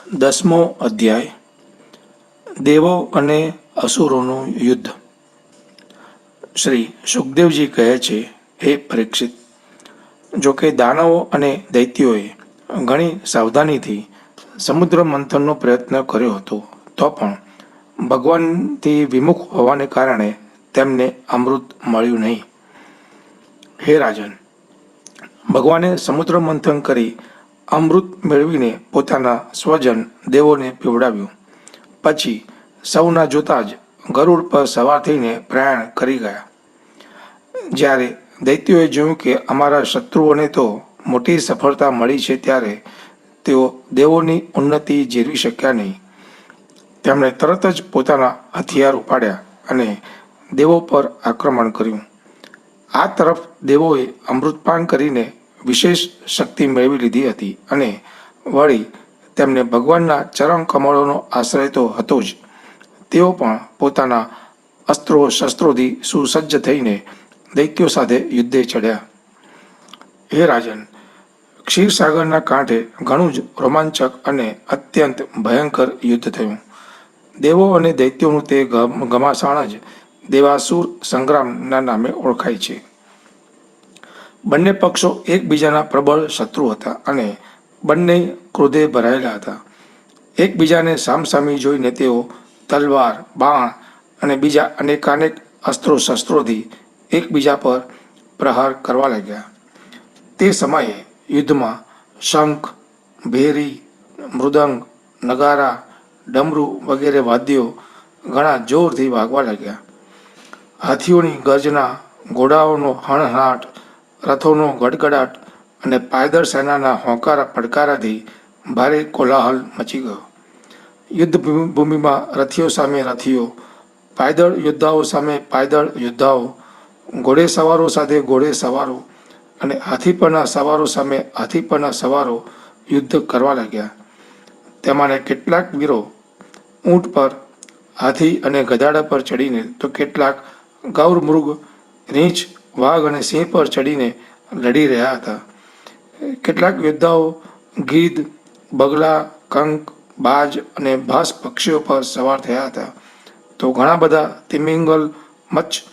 10મો અધ્યાય દેવો અને અસુરોનું યુદ્ધ. શ્રી સુખદેવજી કહે છે, હે પરીક્ષિત, જોકે દાનવો અને દૈત્યોએ ઘણી સાવધાનીથી સમુદ્ર મંથનનો પ્રયત્ન કર્યો હતો, તો પણ ભગવાનથી વિમુખ હોવાને કારણે તેમને અમૃત મળ્યું નહીં. હે રાજન, ભગવાને સમુદ્ર મંથન કરી અમૃત મેળવીને પોતાના સ્વજન દેવોને પીવડાવ્યું. પછી સૌના જોતા જ ગરુડ પર સવાર થઈને પ્રયાણ કરી ગયા. જ્યારે દૈત્યોએ જોયું કે અમારા શત્રુઓને તો મોટી સફળતા મળી છે, ત્યારે તેઓ દેવોની ઉન્નતિ જીરવી શક્યા નહીં. તેમણે તરત જ પોતાના હથિયાર ઉપાડ્યા અને દેવો પર આક્રમણ કર્યું. આ તરફ દેવોએ અમૃતપાન કરીને વિશેષ શક્તિ મેળવી લીધી હતી અને વળી તેમને ભગવાનના ચરણ કમળોનો આશ્રય તો હતો જ. તેઓ પણ પોતાના અસ્ત્રો શસ્ત્રોથી સુસજ્જ થઈને દૈત્યો સાથે યુદ્ધે ચડ્યા. હે રાજન, ક્ષીરસાગરના કાંઠે ઘણું જ રોમાંચક અને અત્યંત ભયંકર યુદ્ધ થયું. દેવો અને દૈત્યોનું તે ઘમાસાણ જ દેવાસુર સંગ્રામના નામે ઓળખાય છે. બંને પક્ષો એકબીજાના પ્રબળ શત્રુ હતા અને બંને ક્રોધે ભરાયેલા હતા. એકબીજાને સામસામી જોઈને તેઓ તલવાર, બાણ અને બીજા અનેકાનેક અસ્ત્રો શસ્ત્રોથી એકબીજા પર પ્રહાર કરવા લાગ્યા. તે સમયે યુદ્ધમાં શંખ, ભેરી, મૃદંગ, નગારા, ડમરૂ વગેરે વાદ્યો ઘણા જોરથી વાગવા લાગ્યા. હાથીઓની ગર્જના, ઘોડાઓનો હણહણાટ, રથોનો ગડગડાટ અને પાયદળ સેનાના હોંકારા પડકારાથી ભારે કોલાહલ મચી ગયો. યુદ્ધ ભૂમિમાં રથીઓ સામે રથીઓ, પાયદળ યોદ્ધાઓ સામે પાયદળ યોદ્ધાઓ, ઘોડેસવારો સાથે ઘોડેસવારો અને હાથી પરના સવારો સામે હાથી પરના સવારો યુદ્ધ કરવા લાગ્યા. તેમાંને કેટલાક વીરો ઊંટ પર, હાથી અને ગધાડા પર ચડીને, તો કેટલાક ગૌર મૃગ, રીંછ, વાઘ અને સિંહ પર ચડીને લડી રહ્યા હતા. કેટલાક યોદ્ધાઓ ગીધ, બગલા, કંક, બાજ અને ભાસ પક્ષીઓ પર સવાર થયા હતા, તો ઘણા બધા તિમિંગલ, મચ્છ,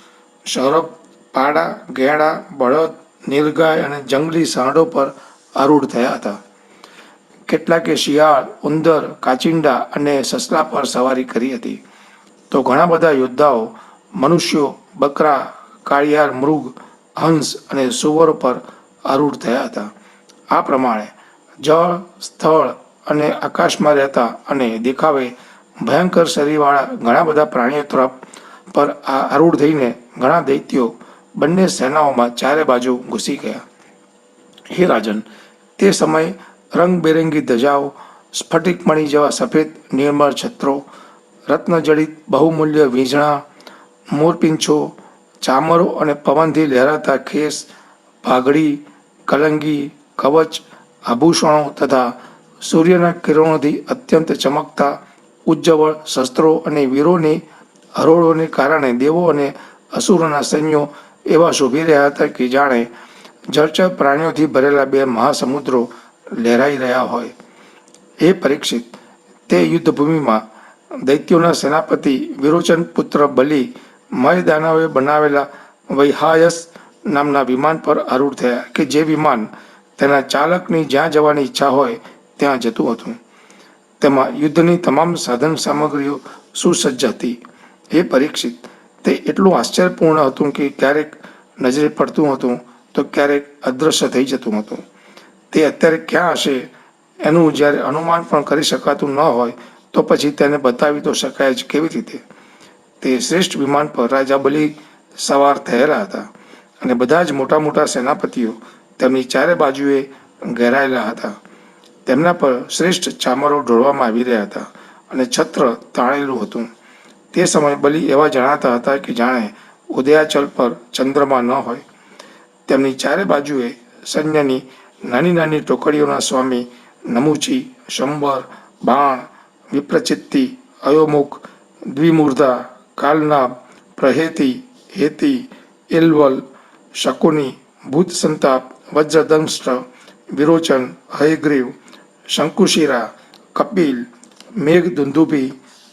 સૌરભ, પાડા, ગેંડા, બળદ, નીલગાય અને જંગલી સાંઢો પર આરૂઢ થયા હતા. કેટલાકે શિયાળ, ઉંદર, કાચિંડા અને સસલા પર સવારી કરી હતી, તો ઘણા બધા યોદ્ધાઓ મનુષ્યો, બકરા, કાળિયાર મૃગ, હંસ અને સુવરો પર આરૂઢ થયા હતા. આ પ્રમાણે જળ, સ્થળ અને આકાશમાં રહેતા અને દેખાવે ભયંકર શરીરવાળા ઘણા બધા પ્રાણીઓ તરફ પર આરૂઢ થઈને ઘણા દૈત્યો બંને સેનાઓમાં ચારે બાજુ ઘૂસી ગયા. હે રાજન, તે સમયે રંગબેરંગી ધજાઓ, સ્ફટિકમણી જેવા સફેદ નિર્મળ છત્રો, રત્નજડિત બહુમૂલ્ય વીંઝણા, મોરપીંછો, ચામરો અને પવનથી લહેરાતા ખેસ, પાઘડી, કલંગી, કવચ, આભૂષણો તથા સૂર્યના કિરણોથી અત્યંત ચમકતા ઉજ્જવળ શસ્ત્રો અને વીરોની હરોળોને કારણે દેવો અને અસુરોના સૈન્યો એવા શોભી રહ્યા હતા કે જાણે જળચર પ્રાણીઓથી ભરેલા બે મહાસમુદ્રો લહેરાઈ રહ્યા હોય. હે પરીક્ષિત, તે યુદ્ધભૂમિમાં દૈત્યોના સેનાપતિ વિરોચન પુત્ર બલિ મય દાનવે બનાવેલા વૈહાયસ નામના વિમાન પર આરૂઢ થયા, કે જે વિમાન તેના ચાલકની જ્યાં જવાની ઈચ્છા હોય ત્યાં જતું હતું. તેમાં યુદ્ધની તમામ સાધન સામગ્રીઓ સુસજ્જ હતી. હે પરીક્ષિત, તે એટલું આશ્ચર્યપૂર્ણ હતું કે ક્યારેક નજરે પડતું હતું તો ક્યારેક અદૃશ્ય થઈ જતું હતું. તે અત્યારે ક્યાં હશે એનું જ્યારે અનુમાન પણ કરી શકાતું ન હોય, તો પછી તેને બતાવી તો શકાય જ કેવી રીતે? તે શ્રેષ્ઠ વિમાન પર રાજા બલિ સવાર થયેલા હતા અને બધા જ મોટા મોટા સેનાપતિઓ તેમની ચારે બાજુએ ઘેરાયેલા હતા. તેમના પર શ્રેષ્ઠ ચામરો ઢોળવામાં આવી રહ્યા હતા અને છત્ર તાણેલું હતું. તે સમયે બલિ એવા જણાતા હતા કે જાણે ઉદયાચલ પર ચંદ્રમા ન હોય. તેમની ચારે બાજુએ સૈન્યની નાની નાની ટોકડીઓના સ્વામી નમુચી, શંબર, બાણ, વિપ્રચિત્તિ, અયોમુખ, દ્વિમૂર્ધા, કાલનાભ, પ્રહેતી, હેતી, એલ્વલ, શકુની, ભૂતસંતાપ, વજ્રદંષ્ટ્ર, વિરોચન, હયગ્રીવ, શંકુશિરા, કપિલ, મેઘદુંદુભી,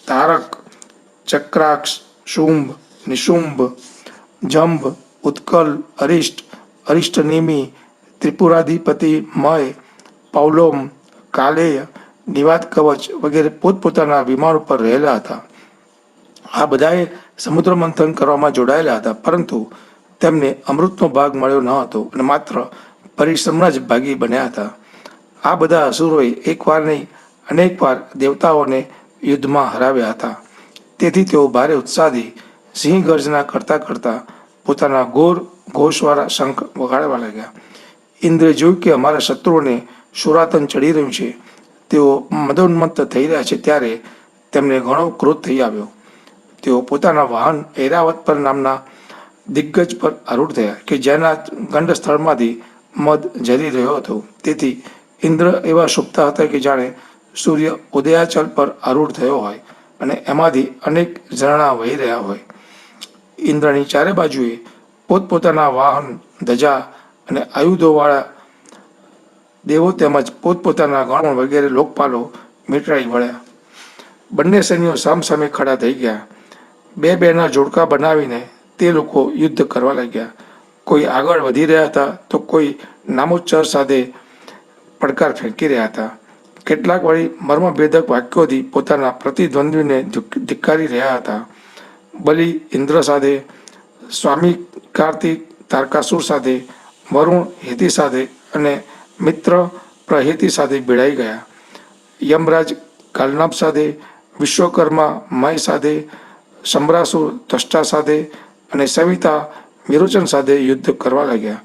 તારક, ચક્રાક્ષ, શુંભ, નિશુંભ, જંભ, ઉત્કલ, અરિષ્ટ, અરિષ્ટનેમિ, ત્રિપુરાધિપતિ મય, પૌલોમ, કાલેય, નિવાત કવચ વગેરે પોતપોતાના વિમાન ઉપર રહેલા હતા. આ બધાએ સમુદ્ર મંથન કરવામાં જોડાયેલા હતા, પરંતુ તેમને અમૃતનો ભાગ મળ્યો ન હતો અને માત્ર પરિશ્રમના જ ભાગી બન્યા હતા. આ બધા અસુરોએ એકવાર નહીં અનેક વાર દેવતાઓને યુદ્ધમાં હરાવ્યા હતા. તેથી તેઓ ભારે ઉત્સાહથી સિંહ ગર્જના કરતા કરતા પોતાના ઘોર ઘોષવાળા શંખ વગાડવા લાગ્યા. ઇન્દ્રે જોયું કે અમારા શત્રુઓને શુરાતન ચડી રહ્યું છે, તેઓ મદોન્મત્ત થઈ રહ્યા છે, ત્યારે તેમને ઘણો ક્રોધ થઈ આવ્યો. તેઓ પોતાના વાહન ઐરાવત પર નામના દિગ્ગજ પર આરૂઢ થયા કે જેના ગંડ સ્થળમાંથી મદ ઝરી રહ્યો હતો. તેથી ઇન્દ્ર એવા શોભતા હતા કે જાણે સૂર્ય ઉદયાચલ પર આરૂઢ થયો હોય અને એમાંથી અનેક ઝરણા વહી રહ્યા હોય. ઇન્દ્રની ચારે બાજુએ પોતપોતાના વાહન, ધજા અને આયુધોવાળા દેવો તેમજ પોતપોતાના ગણો વગેરે લોકપાલો મીટરાઈ વળ્યા. બંને સૈન્યો સામસામે ખડા થઈ ગયા. બે બેના જોડકા બનાવીને તે લોકો યુદ્ધ કરવા લાગ્યા. કોઈ આગળ વધી રહ્યા હતા તો કોઈ નામોચ્ચાર સાથે પડકાર ફેંકી રહ્યા હતા. કેટલાક વળી મર્મભેદક વાક્યોથી પોતાના પ્રતિદ્વંદ્વીને ધિક્કારી રહ્યા હતા. બલિ ઇન્દ્ર સાથે, સ્વામી કાર્તિક તારકાસુર સાથે, વરુણ હેતિ સાથે અને મિત્ર પ્રહેતિ સાથે ભેળાઈ ગયા. યમરાજ કાલનાભ સાથે, વિશ્વકર્મા મય સાથે, શંભરાસુર ત્વષ્ટા સાથે અને સવિતા વિરોચન સાથે યુદ્ધ કરવા લાગ્યા.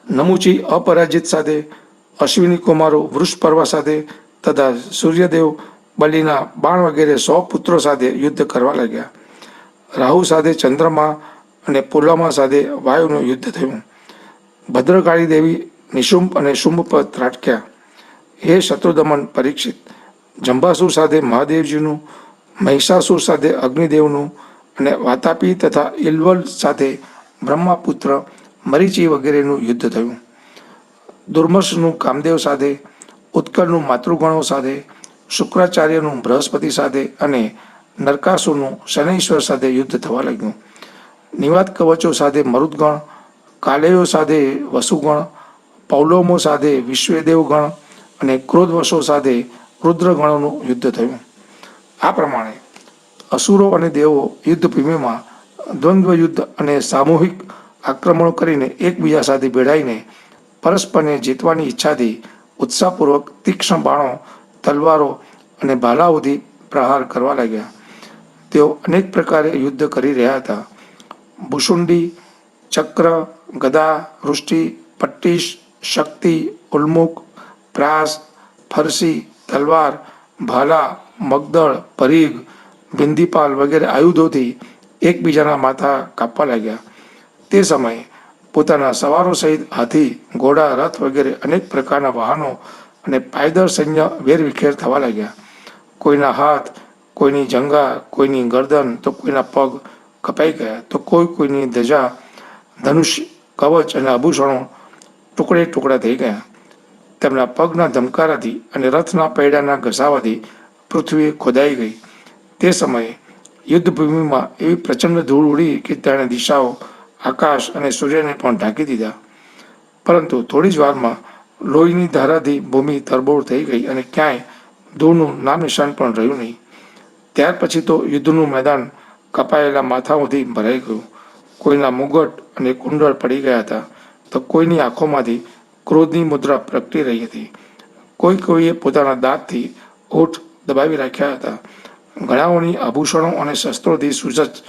નમુચી અપરાજિત સાથે, અશ્વિની કુમારો વૃષપર્વા સાથે તથા સૂર્યદેવ બલિના બાણ વગેરે 100 પુત્રો સાથે યુદ્ધ કરવા લાગ્યા. રાહુ સાથે ચંદ્રમા અને પુલમા સાથે વાયુનું યુદ્ધ થયું. ભદ્રકાળી દેવી નિશુંભ અને શુંભ પર ત્રાટક્યા. હે શત્રુદમન પરીક્ષિત, જંભાસુર સાથે મહાદેવજીનું, મહિષાસુર સાથે અગ્નિદેવનું અને વાતાપી તથા ઇલવલ સાથે બ્રહ્માપુત્ર મરીચી વગેરેનું યુદ્ધ થયું. દુર્મસનું કામદેવ સાથે, ઉત્કલનું માતૃગણો સાથે, શુક્રાચાર્યનું બૃહસ્પતિ સાથે અને નરકાસુરનું શનૈશ્વર સાથે યુદ્ધ થવા લાગ્યું. નિવાત કવચો સાથે મરુદગણ, કાલેયો સાથે વસુગણ, પૌલોમો સાથે વિશ્વેદેવગણ અને ક્રોધવશો સાથે રુદ્રગણોનું યુદ્ધ થયું. આ પ્રમાણે અસુરો અને દેવો યુદ્ધભૂમિમાં દ્વંદ્વ યુદ્ધ અને સામૂહિક આક્રમણો કરીને એકબીજા સાથે ભેળાઈને પરસ્પરને જીતવાની ઈચ્છાથી ઉત્સાહપૂર્વક તીક્ષ્ણ બાણો, તલવારો અને ભાલાઓથી પ્રહાર કરવા લાગ્યા. તેઓ અનેક પ્રકારે યુદ્ધ કરી રહ્યા હતા. ભુશુંડી, ચક્ર, ગદા, વૃષ્ટિ, પટ્ટીશ, શક્તિ, ઉલ્મુક, પ્રાસ, ફરસી, તલવાર, ભાલા, મગદળ, પરીઘ, બિંદીપાલ વગેરે આયુધોથી એકબીજાના માથા કાપવા લાગ્યા. તે સમયે પોતાના સવારો સહિત હાથી, ઘોડા, રથ વગેરે અનેક પ્રકારના વાહનો અને પાયદળ સૈન્ય વેરવિખેર થવા લાગ્યા. કોઈના હાથ, કોઈની જંઘા, કોઈની ગરદન તો કોઈના પગ કપાઈ ગયા, તો કોઈની ધજા, ધનુષ્ય, કવચ અને આભૂષણો ટુકડે ટુકડા થઈ ગયા. તેમના પગના ધમકારાથી અને રથના પૈડાના ઘસાવાથી પૃથ્વી ખોદાઈ ગઈ. તે સમયે યુદ્ધભૂમિમાં એવી પ્રચંડ ધૂળ ઉડી કે તેણે દિશાઓ, આકાશ અને સૂર્યને પણ ઢાંકી દીધા. પરંતુ થોડી જ વારમાં લોહીની ધારાથી ભૂમિ તરબોળ થઈ ગઈ અને ક્યાંય ધૂળનું નામ નિશાન પણ રહ્યું નહીં. ત્યાર પછી તો યુદ્ધનું મેદાન કપાયેલા માથાઓથી ભરાઈ ગયું. કોઈના મુગટ અને કુંડળ પડી ગયા હતા, તો કોઈની આંખોમાંથી ક્રોધની મુદ્રા પ્રગટી રહી હતી. કોઈએ પોતાના દાંતથી હોઠ દબાવી રાખ્યા હતા. ઘણાઓની આભૂષણો અને શસ્ત્રોથી સુસજ્જ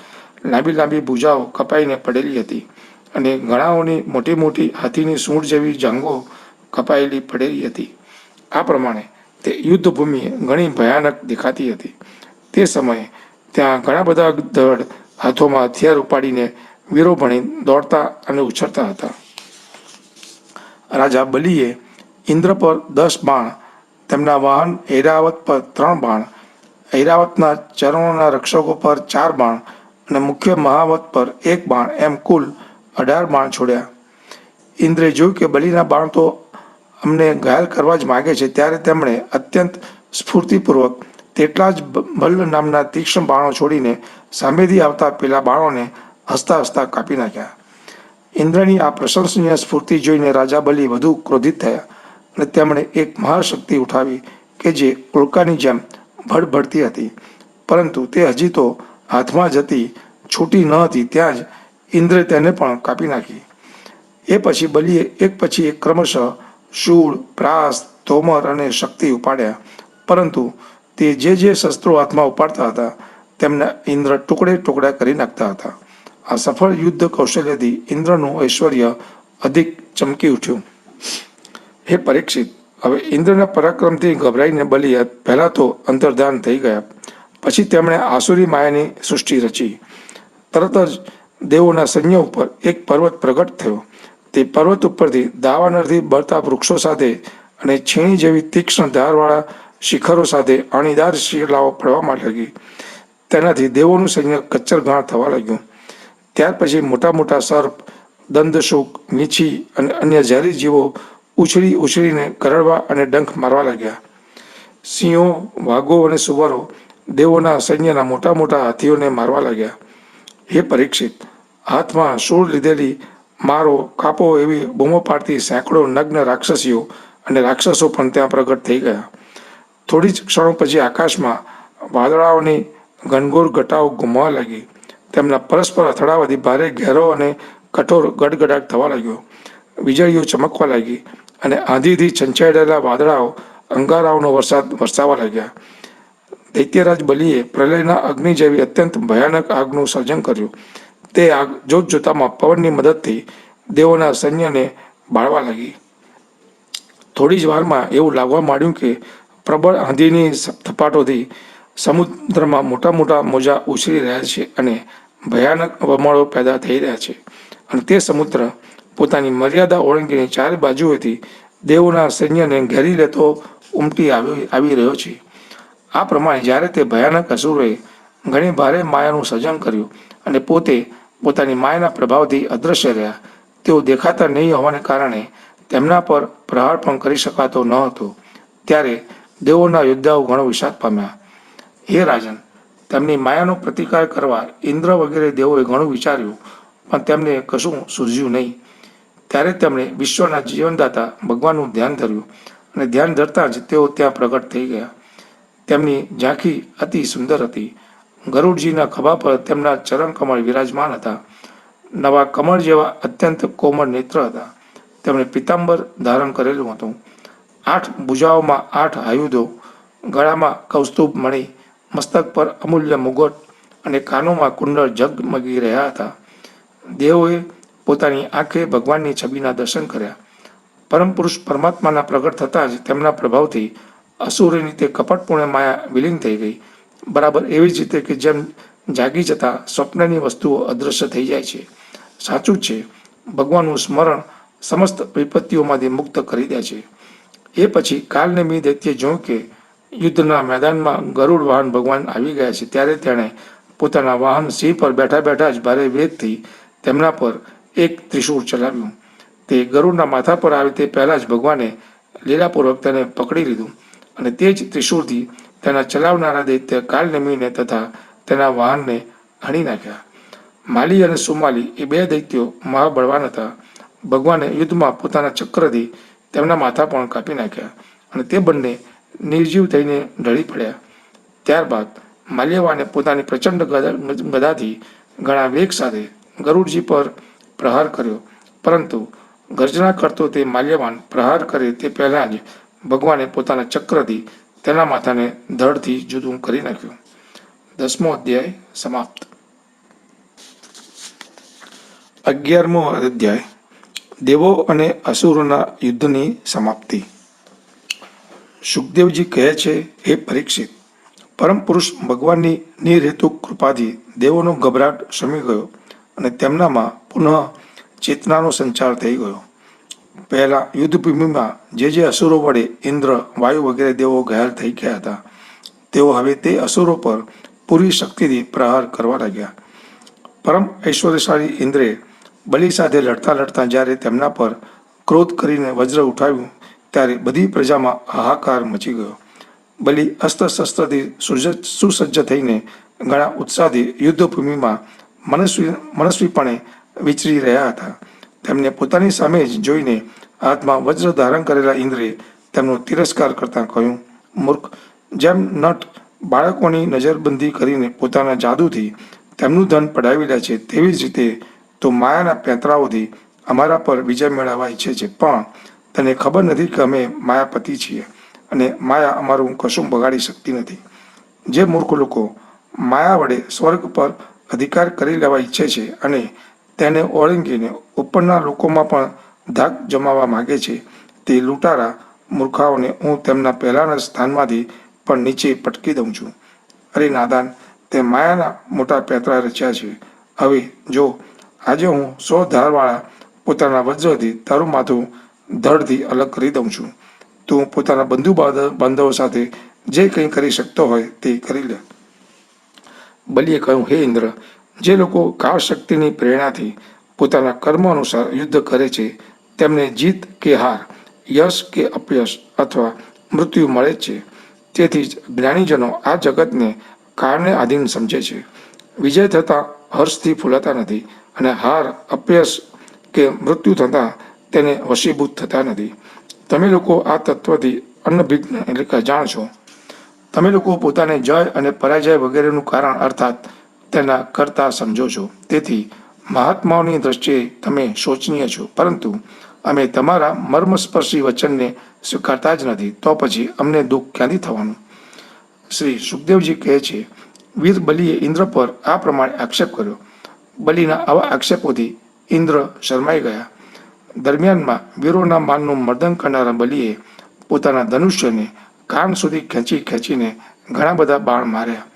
લાંબી લાંબી ભુજાઓ કપાઈને પડેલી હતી અને ઘણાઓની મોટી મોટી હાથીની સૂંઢ જેવી જાંઘો કપાયેલી પડેલી હતી. આ પ્રમાણે તે યુદ્ધભૂમિ ઘણી ભયાનક દેખાતી હતી. તે સમયે ત્યાં ઘણા બધા ધડ હાથોમાં હથિયાર ઉપાડીને વીરો ભણી દોડતા અને ઉછળતા હતા. રાજા બલિએ ઇન્દ્ર પર 10 બાણ, તેમના વાહન ઐરાવત પર 3 બાણ, ઐરાવતના ચરણોના રક્ષકો પર 4 બાણ અને મુખ્ય મહાવત પર 1 બાણ એમ કુલ 18 બાણ છોડ્યા. ઇન્દ્રે જોયું કે બલિના બાણ તો અમને ઘાયલ કરવા જ માગે છે, ત્યારે તેમણે અત્યંત સ્ફૂર્તિપૂર્વક તેટલા જ ભલ્લ નામના તીક્ષ્ણ બાણો છોડીને સામેથી આવતા પેલા બાણોને હસતા હસતા કાપી નાખ્યા. ઇન્દ્રની આ પ્રશંસનીય સ્ફૂર્તિ જોઈને રાજા બલિ વધુ ક્રોધિત થયા અને તેમણે એક મહાશક્તિ ઉઠાવી કે જે ઉલ્કાની જેમ ભડભડતી હતી, પરંતુ તે હજી તો હાથમાં જ હતી, છૂટી ન હતી ત્યાં જ ઇન્દ્રે તેને પણ કાપી નાખી. એ પછી બલિએ એક પછી એક ક્રમશઃ શૂળ, પ્રાસ, તોમર અને શક્તિ ઉપાડ્યા, પરંતુ તે જે શસ્ત્રો હાથમાં ઉપાડતા હતા તેમના ઇન્દ્ર ટુકડે ટુકડા કરી નાખતા હતા. આ સફળ યુદ્ધ કૌશલ્યથી ઇન્દ્રનું ઐશ્વર્ય અધિક ચમકી ઉઠ્યું. હે પરીક્ષિત, હવે ઇન્દ્રના પરાક્રમથી ગભરાઈને બલિ પહેલા તો અંતર્ધાન થઈ ગયા. પછી તેમણે આસુરી માયાની સૃષ્ટિ રચી. તરત જ દેવોના સૈન્ય ઉપર એક પર્વત પ્રગટ થયો. તે પર્વત ઉપરથી દાવાનળથી બળતા વૃક્ષો સાથે અને છીણી જેવી તીક્ષ્ણ ધારવાળા શિખરો સાથે અણીદાર શિલાઓ પડવા લાગી. તેનાથી દેવોનું સૈન્ય કચ્ચરઘાણ થવા લાગ્યું. ત્યાર પછી મોટા મોટા સર્પ, દંદશુક, વીંછી અને અન્ય ઝેરી જીવો ઉછળી ઉછળીને કરડવા અને ડંખ મારવા લાગ્યા. સિંહો, વાઘો અને સુવરો દેવોના સૈન્યના મોટા મોટા હાથીઓને મારવા લાગ્યા. હે પરીક્ષિત, હાથમાં શૂળ લીધેલી મારો, કાપો એવી બૂમો પાડતી સેંકડો નગ્ન રાક્ષસીઓ અને રાક્ષસો પણ ત્યાં પ્રગટ થઈ ગયા. થોડી જ ક્ષણો પછી આકાશમાં વાદળાઓની ઘનઘોર ઘટાઓ ઘૂમવા લાગી. તેમના પરસ્પર અથડાવાથી ભારે ઘેરો અને કઠોર ગડગડાટ થવા લાગ્યો. વીજળીઓ ચમકવા લાગી અને આંધીથી છંછાયેલા વાદળાઓ અંગારાઓનો વરસાદ વરસાવવા લાગ્યા. દૈત્યરાજ બલિએ પ્રલયના અગ્નિ જેવી અત્યંત ભયાનક આગનું સર્જન કર્યું. તે આગ જોતજોતામાં પવનની મદદથી દેવોના સૈન્યને બાળવા લાગી. થોડી જ વારમાં એવું લાગવા માંડ્યું કે પ્રબળ આંધીની થપાટોથી સમુદ્રમાં મોટા મોટા મોજા ઉછળી રહ્યા છે અને ભયાનક વમળો પેદા થઈ રહ્યા છે, અને તે સમુદ્ર પોતાની મર્યાદા ઓળંગીને ચારે બાજુએથી દેવોના સૈન્યને ઘેરી લેતો ઉમટી આવી રહ્યો છે. આ પ્રમાણે જ્યારે તે ભયાનક અસુરોએ ઘણી ભારે માયાનું સર્જન કર્યું અને પોતે પોતાની માયાના પ્રભાવથી અદૃશ્ય રહ્યા, તેઓ દેખાતા નહીં હોવાને કારણે તેમના પર પ્રહાર પણ કરી શકાતો ન હતો, ત્યારે દેવોના યોદ્ધાઓ ઘણો વિષાદ પામ્યા. હે રાજન, તેમની માયાનો પ્રતિકાર કરવા ઇન્દ્ર વગેરે દેવોએ ઘણું વિચાર્યું, પણ તેમને કશું સૂઝ્યું નહીં. ત્યારે તેમણે વિશ્વના જીવનદાતા ભગવાનનું ધ્યાન ધર્યું, અને ધ્યાન ધરતા જ તેઓ ત્યાં પ્રગટ થઈ ગયા. તેમની ઝાંખી અતિ સુંદર હતી. ગરુડજીના ખભા પર તેમના ચરણકમળ વિરાજમાન હતા. નવા કમળ જેવા અત્યંત કોમળ નેત્ર હતા. તેમણે પિતાંબર ધારણ કરેલું હતું. 8 ભુજાઓમાં 8 આયુધો, ગળામાં કૌસ્તુભ મણિ, મસ્તક પર અમૂલ્ય મુગટ અને કાનોમાં કુંડળ ઝગમગી રહ્યા હતા. દેવોએ પોતાની આંખે ભગવાનની છબીના દર્શન કર્યા. પરમ પુરુષ પરમાત્માના પ્રગટ થતાં જ તેમના પ્રભાવથી અસુરોની તે કપટપૂર્ણ માયા વિલીન થઈ ગઈ. બરાબર એવી જ રીતે કે જેમ જાગી જતા સ્વપ્નની વસ્તુઓ અદૃશ્ય થઈ જાય છે. સાચું છે, ભગવાનનું સ્મરણ સમસ્ત વિપત્તિઓમાંથી મુક્ત કરી દે છે. એ પછી કાલનેમી દૈત્ય જોયું કે યુદ્ધના મેદાનમાં ગરુડ વાહન ભગવાન આવી ગયા છે, ત્યારે તેણે પોતાના વાહન સિંહ પર બેઠા બેઠા જ ભારે વેગથી તેમના પર એક ત્રિશૂળ ચલાવ્યું. તે ગરુડના માથા પર આવે તે પહેલાં જ ભગવાને લીલાપૂર્વક તેને પકડી લીધું, અને તે જ ત્રિશૂળથી તેના ચલાવનારા દૈત્ય કાલનેમીને તથા તેના વાહનને હણી નાખ્યા. માલી અને સુમાલી એ 2 દૈત્યો મહાબળવાન હતા. ભગવાને યુદ્ધમાં પોતાના ચક્રથી તેમના માથા પણ કાપી નાખ્યા, અને તે બંને નિર્જીવ થઈને ઢળી પડ્યા. ત્યારબાદ માલ્યવાને પોતાની પ્રચંડ ગદાથી ઘણા વેગ સાથે ગરુડજી પર પ્રહાર કર્યો, પરંતુ ગર્જના કરતો તે માલ્યવાન પ્રહાર કરે તે પહેલાં જ ભગવાને પોતાના ચક્રથી તેના માથાને ધડથી જુદું કરી નાખ્યું. 10મો અધ્યાય સમાપ્ત. 11મો અધ્યાય દેવો અને અસુરોના યુદ્ધની સમાપ્તિ. શુકદેવજી કહે છે, હે પરીક્ષિત, પરમ પુરુષ ભગવાનની નિર્હેતુક કૃપાથી દેવોનો ગભરાટ શમી ગયો અને તેમનામાં પુનઃ ચેતનાનો સંચાર થઈ ગયો. પહેલા યુદ્ધભૂમિમાં જે અસુરો વડે ઇન્દ્ર, વાયુ વગેરે દેવો ઘાયલ થઈ ગયા હતા, તેઓ હવે તે અસુરો પર પૂરી શક્તિથી પ્રહાર કરવા લાગ્યા. પરમ ઐશ્વર્યશાળી ઇન્દ્રે બલિ સાથે લડતા લડતા જ્યારે તેમના પર ક્રોધ કરીને વજ્ર ઉઠાવ્યું, ત્યારે બધી પ્રજામાં હાહાકાર મચી ગયો. બલિ અસ્ત્ર શસ્ત્રથી સુસજ્જ થઈને ઘણા ઉત્સાહથી યુદ્ધભૂમિમાં મનસ્વીપણે વિચરી રહ્યા હતા. તેમને પોતાની સામે જ જોઈને હાથમાં વજ્ર ધારણ કરેલા ઇન્દ્રે તેમનો તિરસ્કાર કરતાં કહ્યું, મૂર્ખ, જેમ નટ બાળકોની નજરબંધી કરીને પોતાના જાદુથી તેમનું ધન પડાવી લે છે, તેવી જ રીતે તો માયાના પેંતરાઓથી અમારા પર વિજય મેળવવા ઈચ્છે છે. પણ તને ખબર નથી કે અમે માયાપતિ છીએ અને માયા અમારું કશું બગાડી શકતી નથી. જે મૂર્ખ લોકો માયા વડે સ્વર્ગ પર અધિકાર કરી લેવા ઈચ્છે છે અને તેને ઓળંગીને ઉપરના લોકોમાં પણ ધાક જમાવવા માગે છે, તે લૂંટારા મૂર્ખાઓને હું તેમના પહેલાંના સ્થાનમાંથી પણ નીચે પટકી દઉં છું. અરે નાદાન, તે માયાના મોટા પેંતરા રચ્યા છે. હવે જો આજે હું 100 ધારવાળા પોતાના વજ્રથી તારું માથું ધડથી અલગ કરી દઉં છું. તું પોતાના બંધુ બાંધવો સાથે જે કંઈ કરી શકતો હોય તે કરી લે. બલિએ કહ્યું, હે ઇન્દ્ર, જે લોકો કાળશક્તિની પ્રેરણાથી પોતાના કર્મ અનુસાર યુદ્ધ કરે છે તેમને જીત કે હાર, યશ કે અપયશ અથવા મૃત્યુ મળે જ છે. તેથી જ જ્ઞાનીજનો આ જગતને કાળને આધીન સમજે છે. વિજય થતાં હર્ષથી ફૂલાતા નથી અને હાર, અપયશ કે મૃત્યુ થતાં તેને વશીભૂત થતા નથી. તમે લોકો આ તત્વથી અનભિજ્ઞ એટલે કે અજાણ છો. તમે લોકો પોતાને જય અને પરાજય વગેરેનું કારણ અર્થાત તેના કરતા સમજો છો. તેથી મહાત્માઓની દ્રષ્ટિએ તમે શોચનીય છો, પરંતુ અમે તમારા મર્મસ્પર્શી વચનને સ્વીકારતા જ નથી, તો પછી અમને દુઃખ ક્યાંથી થવાનું? શ્રી સુખદેવજી કહે છે, વીર બલિએ ઇન્દ્ર પર આ પ્રમાણે આક્ષેપ કર્યો. બલિના આવા આક્ષેપોથી ઇન્દ્ર શરમાઈ ગયા. દરમિયાનમાં વીરોના માનનું મર્દન કરનારા બલિએ પોતાના ધનુષ્યને કાન સુધી ખેંચીને ઘણા બધા બાણ માર્યા.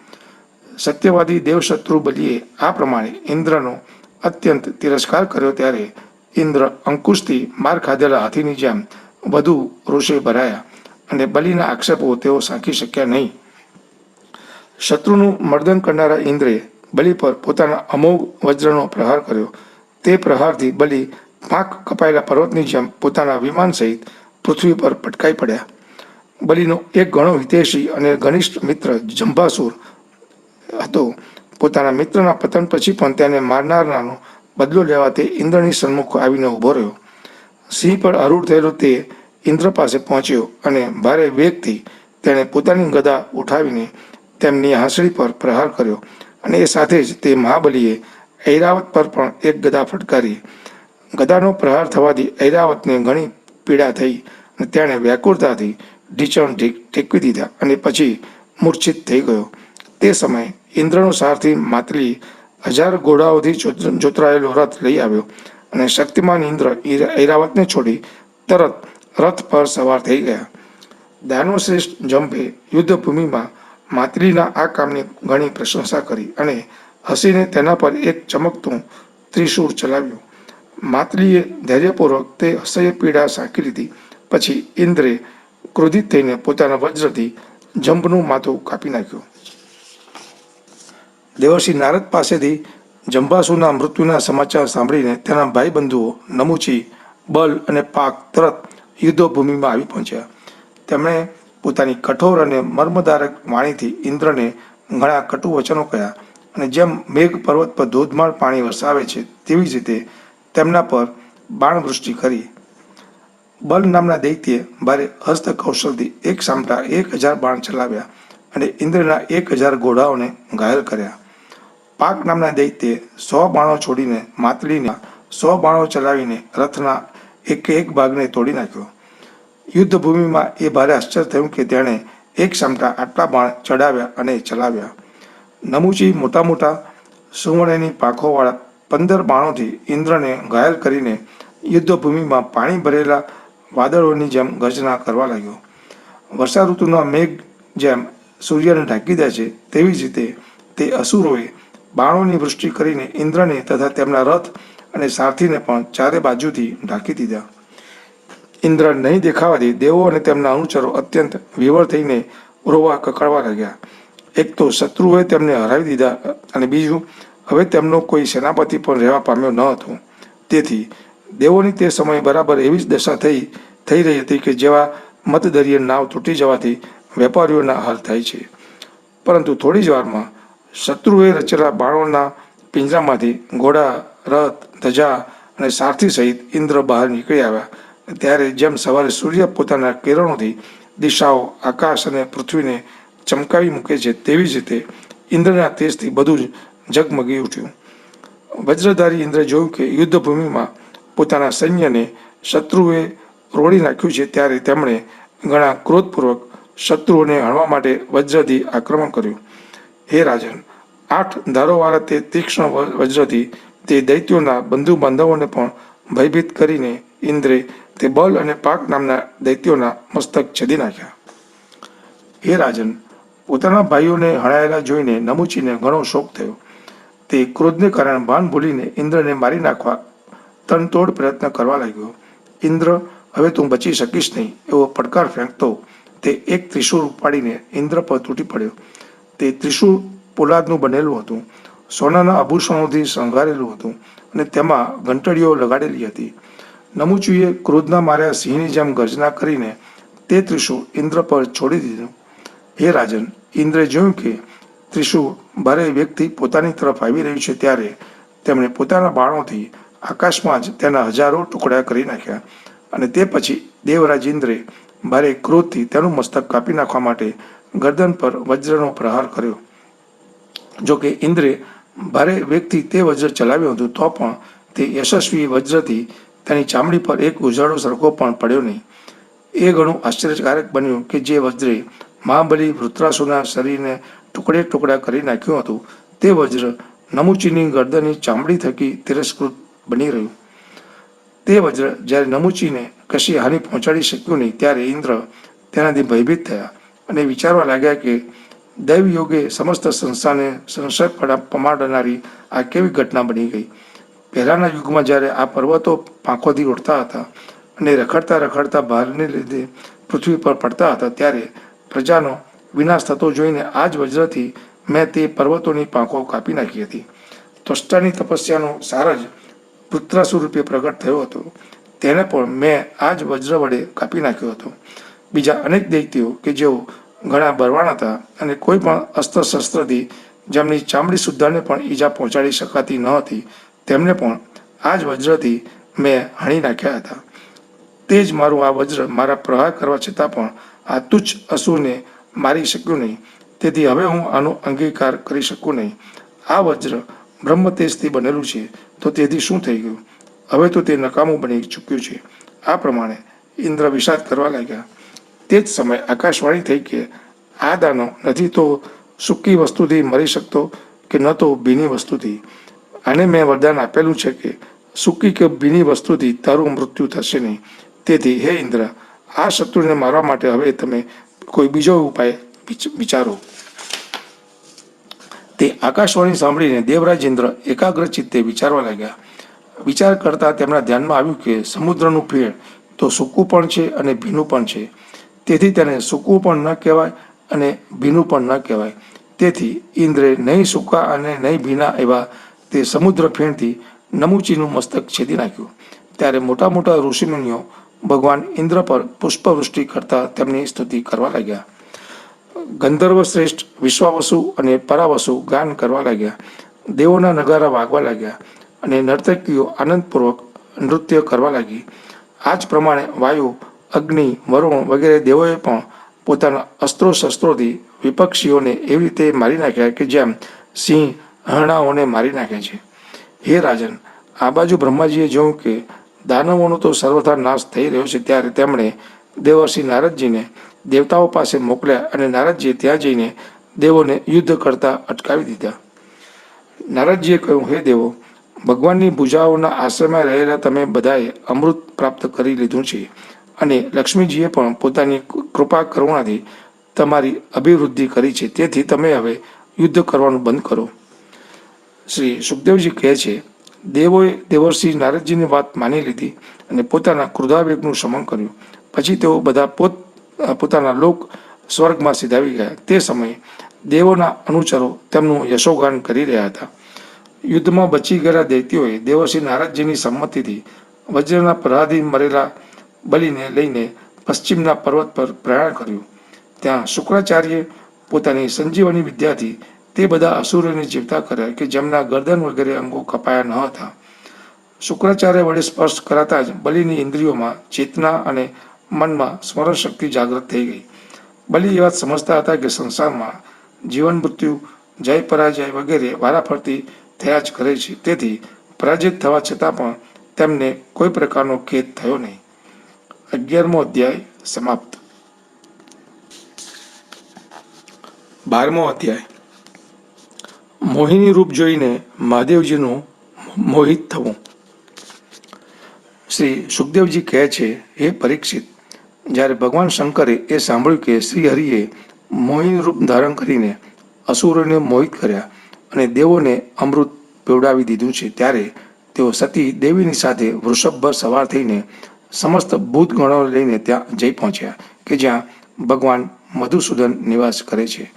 સત્યવાદી દેવશત્રુ બલિએ આ પ્રમાણે ઇન્દ્રનો અત્યંત તિરસ્કાર કર્યો ત્યારે ઇન્દ્ર અંકુશથી માર ખાધેલા હાથીની જેમ વધુ રોષે ભરાયા અને બલિના આક્ષેપો તેઓ સાંખી શક્યા નહીં. શત્રુનું મર્દન કરનારા ઇન્દ્રે બલિ પર પોતાના અમોઘ વજ્રનો પ્રહાર કર્યો. તે પ્રહારથી બલિ પાંખ કપાયેલા પર્વતની જેમ પોતાના વિમાન સહિત પૃથ્વી પર પટકાઈ પડ્યા. બલિનો એક ઘણો હિતૈષી અને ઘનિષ્ઠ મિત્ર જંભાસુર હતો. પોતાના મિત્રના પતન પછી પણ તેને મારનારનો બદલો લેવા તે ઇન્દ્રની સન્મુખ આવીને ઊભો રહ્યો. સિંહ પર આરૂઢ થયેલો તે ઇન્દ્ર પાસે પહોંચ્યો અને ભારે વેગથી તેણે પોતાની ગદા ઉઠાવીને તેમની હાંસળી પર પ્રહાર કર્યો અને એ સાથે જ તે મહાબલીએ ઐરાવત પર પણ એક ગદા ફટકારી. ગદાનો પ્રહાર થવાથી ઐરાવતને ઘણી પીડા થઈ અને તેણે વ્યાકુળતાથી ઢીંચણ ટેકવી દીધા અને પછી મૂર્છિત થઈ ગયો. તે સમયે ઇન્દ્રનો સારથી માતલી 1000 ઘોડાઓથી જોતરાયેલો રથ લઈ આવ્યો અને શક્તિમાન ઇન્દ્ર ઐરાવતને છોડી તરત રથ પર સવાર થઈ ગયા. દાનવશ્રેષ્ઠ જંભે યુદ્ધભૂમિમાં માતલીના આ કામની ઘણી પ્રશંસા કરી અને હસીને તેના પર એક ચમકતું ત્રિશૂળ ચલાવ્યું. માતલીએ ધૈર્યપૂર્વક તે અસહ્ય પીડા સાંકી લીધી. પછી ઇન્દ્રે ક્રોધિત થઈને પોતાના વજ્રથી જંભનું માથું કાપી નાખ્યું. દેવર્ષિ નારદ પાસેથી જંભાસુરના મૃત્યુના સમાચાર સાંભળીને તેના ભાઈબંધુઓ નમુચી, બલ અને પાક તરત યુદ્ધભૂમિમાં આવી પહોંચ્યા. તેમણે પોતાની કઠોર અને મર્મદારક વાણીથી ઇન્દ્રને ઘણા કટુ વચનો કહ્યા અને જેમ મેઘ પર્વત પર ધોધમાર પાણી વરસાવે છે તેવી જ રીતે તેમના પર બાણવૃષ્ટિ કરી. બલ નામના દૈત્યે ભારે હસ્તકૌશલથી એક સામટા 1000 બાણ ચલાવ્યા અને ઇન્દ્રના 1000 ઘોડાઓને ઘાયલ કર્યા. પાક નામના દૈત્યે 100 બાણો છોડીને માતલીના 100 બાણો ચલાવીને રથના એક ભાગને તોડી નાખ્યો. યુદ્ધભૂમિમાં એ ભારે આશ્ચર્ય થયું કે તેણે એક સામટા આટલા બાણ ચડાવ્યા અને ચલાવ્યા. નમુચી મોટા મોટા સુવર્ણની પાંખોવાળા 15 બાણોથી ઇન્દ્રને ઘાયલ કરીને યુદ્ધભૂમિમાં પાણી ભરેલા વાદળોની જેમ ગર્જના કરવા લાગ્યો. વર્ષા ઋતુના મેઘ જેમ સૂર્યને ઢાંકી દે છે તેવી જ રીતે તે અસુરોએ બાણોની વૃષ્ટિ કરીને ઇન્દ્રને તથા તેમના રથ અને સારથીને પણ ચારે બાજુથી ઢાંકી દીધા. ઇન્દ્ર નહીં દેખાવાથી દેવો અને તેમના અનુચરો અત્યંત વિવળ થઈને રોવા કકળવા લાગ્યા. એક તો શત્રુઓએ તેમને હરાવી દીધા અને બીજું હવે તેમનો કોઈ સેનાપતિ પણ રહેવા પામ્યો ન હતો. તેથી દેવોની તે સમયે બરાબર એવી જ દશા થઈ રહી હતી કે જેવા મતદરિયે નાવ તૂટી જવાથી વેપારીઓના હાલ થાય છે. પરંતુ થોડી જ વારમાં શત્રુએ રચેલા બાણોના પિંજરામાંથી ઘોડા, રથ, ધજા અને સારથી સહિત ઇન્દ્ર બહાર નીકળી આવ્યા. ત્યારે જેમ સવારે સૂર્ય પોતાના કિરણોથી દિશાઓ, આકાશ અને પૃથ્વીને ચમકાવી મૂકે છે, તેવી જ રીતે ઇન્દ્રના તેજથી બધું જ ઝગમગી ઉઠ્યું. વજ્રધારી ઇન્દ્રે જોયું કે યુદ્ધભૂમિમાં પોતાના સૈન્યને શત્રુએ રોડી નાખ્યું છે. ત્યારે તેમણે ઘણા ક્રોધપૂર્વક શત્રુઓને હણવા માટે વજ્રથી આક્રમણ કર્યું. હે રાજન, 8 ધારોવાળા તે તીક્ષ્ણ વજ્રથી તે દૈત્યોના બંધુ બાંધવોને પણ ભયભીત કરીને ઇન્દ્રે તે બલ અને પાક નામના દૈત્યોના મસ્તક છેદી નાખ્યા. હે રાજન, પોતાના ભાઈઓને હણાયેલા જોઈને નમુચીને ઘણો શોક થયો. તે ક્રોધને કારણે ભાન ભૂલીને ઇન્દ્રને મારી નાખવા તનતોડ પ્રયત્ન કરવા લાગ્યો. ઇન્દ્ર, હવે તું બચી શકીશ નહીં એવો પડકાર ફેંકતો તે એક ત્રિશૂળ ઉપાડીને ઇન્દ્ર પર તૂટી પડ્યો. તે ત્રિશૂળ પોલાદનું બનેલું હતું, સોનાના આભૂષણોથી શણગારેલું હતું અને તેમાં ઘંટડીઓ લગાડેલી હતી. નમુચીએ ક્રોધના માર્યા સિંહની જેમ ગર્જના કરીને તે ત્રિશૂળ ઇન્દ્ર પર છોડી દીધું. હે રાજન, ઇન્દ્રે જોયું કે ત્રિશૂળ ભારે વેગથી પોતાની તરફ આવી રહ્યું છે. ત્યારે તેમણે પોતાના બાણોથી આકાશમાં જ તેના હજારો ટુકડા કરી નાખ્યા અને તે પછી દેવરાજ ઇન્દ્રે ભારે ક્રોધથી તેનું મસ્તક કાપી નાખવા માટે ગરદન પર વજ્રનો પ્રહાર કર્યો. જોકે ઇન્દ્રે ભારે વેગથી તે વજ્ર ચલાવ્યું હતું, તો પણ તે યશસ્વી વજ્રથી તેની ચામડી પર એક ઉજાડો સરખો પણ પડ્યો નહીં. એ ઘણું આશ્ચર્યકારક બન્યું કે જે વજ્રે મહાબલી વૃત્રાસુરના શરીરને ટુકડે ટુકડા કરી નાખ્યું હતું, તે વજ્ર નમુચીની ગરદનની ચામડી થકી તિરસ્કૃત બની રહ્યું. તે વજ્ર જ્યારે નમુચીને કશી હાનિ પહોંચાડી શક્યું નહીં, ત્યારે ઇન્દ્ર તેનાથી ભયભીત થયા અને વિચારવા લાગ્યા કે દૈવયોગે સમસ્ત સંસ્થાને સંશય પમાડનારી આ કેવી ઘટના બની ગઈ. પહેલાંના યુગમાં જ્યારે આ પર્વતો પાંખોથી ઉડતા હતા અને રખડતા રખડતા ભારને લીધે પૃથ્વી પર પડતા હતા, ત્યારે પ્રજાનો વિનાશ થતો જોઈને આ જ વજ્રથી મેં તે પર્વતોની પાંખો કાપી નાખી હતી. ત્વષ્ટાની તપસ્યાનો સાર જ વૃત્રાસુર રૂપે પ્રગટ થયો હતો, તેને પણ મેં આ જ વજ્ર વડે કાપી નાખ્યો હતો. બીજા અનેક દૈત્યો કે જેઓ ઘણા બળવાન હતા અને કોઈ પણ અસ્ત્ર શસ્ત્રથી જેમની ચામડી સુદ્ધાને પણ ઈજા પહોંચાડી શકાતી ન હતી, તેમને પણ આ જ વજ્રથી મેં હણી નાખ્યા હતા. તે જ મારું આ વજ્ર મારા પ્રહાર કરવા છતાં પણ આ તુચ્છ અસુરને મારી શક્યું નહીં. તેથી હવે હું આનો અંગીકાર કરી શકું નહીં. આ વજ્ર બ્રહ્મતેજથી બનેલું છે, તો તેથી શું થઈ ગયું? હવે તો તે નકામું બની ચૂક્યું છે. આ પ્રમાણે ઇન્દ્ર વિષાદ કરવા લાગ્યા. તે જ સમયે આકાશવાણી થઈ કે આ દાનવ નથી તો સૂકી વસ્તુથી મરી શકતો કે ન તો ભીની વસ્તુથી. આને મેં વરદાન આપેલું છે કે સૂકી કે ભીની વસ્તુથી તારું મૃત્યુ થશે નહીં. તેથી હે ઇન્દ્ર, આ શત્રુને મારવા માટે હવે તમે કોઈ બીજો ઉપાય વિચારો. તે આકાશવાણી સાંભળીને દેવરાજ ઇન્દ્ર એકાગ્ર ચિત્તે વિચારવા લાગ્યા. વિચાર કરતા તેમના ધ્યાનમાં આવ્યું કે સમુદ્રનું ફેણ તો સૂકું પણ છે અને ભીનું પણ છે. તેથી તેને સૂકું પણ ન કહેવાય અને ભીનું પણ ન કહેવાય. તેથી ઇન્દ્રે નહીં સૂકા અને નહીં ભીના એવા તે સમુદ્ર ફેણથી નમુચીનું મસ્તક છેદી નાખ્યું. ત્યારે મોટા મોટા ઋષિમુનિઓ ભગવાન ઇન્દ્ર પર પુષ્પવૃષ્ટિ કરતા તેમની સ્તુતિ કરવા લાગ્યા. ગંધર્વ શ્રેષ્ઠ વિશ્વાવસુ અને પરાવસુ ગાન કરવા લાગ્યા. દેવોના નગારા વાગવા લાગ્યા અને નર્તકીઓ આનંદપૂર્વક નૃત્ય કરવા લાગી. આ જ પ્રમાણે વાયુ, અગ્નિ, વરુણ વગેરે દેવોએ પણ પોતાના અસ્ત્રો શસ્ત્રોથી વિપક્ષીઓને એવી રીતે મારી નાખ્યા કે જેમ સિંહ હરણાઓને મારી નાખે છે. હે રાજન, આ બાજુ બ્રહ્માજીએ જોયું કે દાનવોનો તો સર્વથા નાશ થઈ રહ્યો છે, ત્યારે તેમણે દેવર્ષિ નારદજીને દેવતાઓ પાસે મોકલ્યા અને નારદજીએ ત્યાં જઈને દેવોને યુદ્ધ કરતા અટકાવી દીધા. નારદજીએ કહ્યું, હે દેવો, ભગવાનની ભુજાઓના આશ્રયમાં રહેલા તમે બધાએ અમૃત પ્રાપ્ત કરી લીધું છે અને લક્ષ્મીજીએ પણ પોતાની કૃપા કરુણાથી તમારી અભિવૃદ્ધિ કરી છે. તેથી તમે હવે યુદ્ધ કરવાનું બંધ કરો. શ્રી સુખદેવજી કહે છે, દેવોએ દેવર્ષિ નારદજીની વાત માની લીધી અને પોતાના ક્રોધાવેગનું શમન કર્યું. પછી તેઓ બધા પોતાના લોક સ્વર્ગમાં સિધાવી ગયા. તે સમયે દેવોના અનુચરો તેમનું યશોગાન કરી રહ્યા હતા. યુદ્ધમાં બચી ગયેલા દૈત્યોએ દેવર્ષિ નારદજીની સંમતિથી વજ્રના પ્રહારથી મરેલા બલિને લઈને પશ્ચિમના પર્વત પર પ્રયાણ કર્યું. ત્યાં શુક્રાચાર્ય પોતાની સંજીવની વિદ્યાથી તે બધા અસુરોને જીવતા કર્યા કે જેમના ગરદન વગેરે અંગો કપાયા ન હતા. શુક્રાચાર્ય વડે સ્પર્શ કરાતા જ બલિની ઇન્દ્રિયોમાં ચેતના અને મનમાં સ્મરણ શક્તિ જાગૃત થઈ ગઈ. બલિ એ વાત સમજતા હતા કે સંસારમાં જીવન મૃત્યુ, જય પરાજય વગેરે વારાફરતી થયા જ કરે છે. તેથી પરાજિત થવા છતાં પણ તેમને કોઈ પ્રકારનો ખેદ થયો નહીં. 11મો અધ્યાય સમાપ્ત. 12મો અધ્યાય મોહિની રૂપ જોઈને મહાદેવજીનું મોહિત થવું. શ્રી સુખદેવજી કહે છે, હે પરીક્ષિત, જ્યારે ભગવાન શંકરે એ સાંભળ્યું કે શ્રી હરિએ મોહિની રૂપ ધારણ કરીને અસુરોને મોહિત કર્યા અને દેવોને અમૃત પીવડાવી દીધું છે, ત્યારે તેઓ સતી દેવીની સાથે વૃષભ પર સવાર થઈને સમસ્ત ભૂતગણો લઈને ત્યાં જઈ પહોંચ્યા કે જ્યાં ભગવાન મધુસૂદન નિવાસ કરે છે.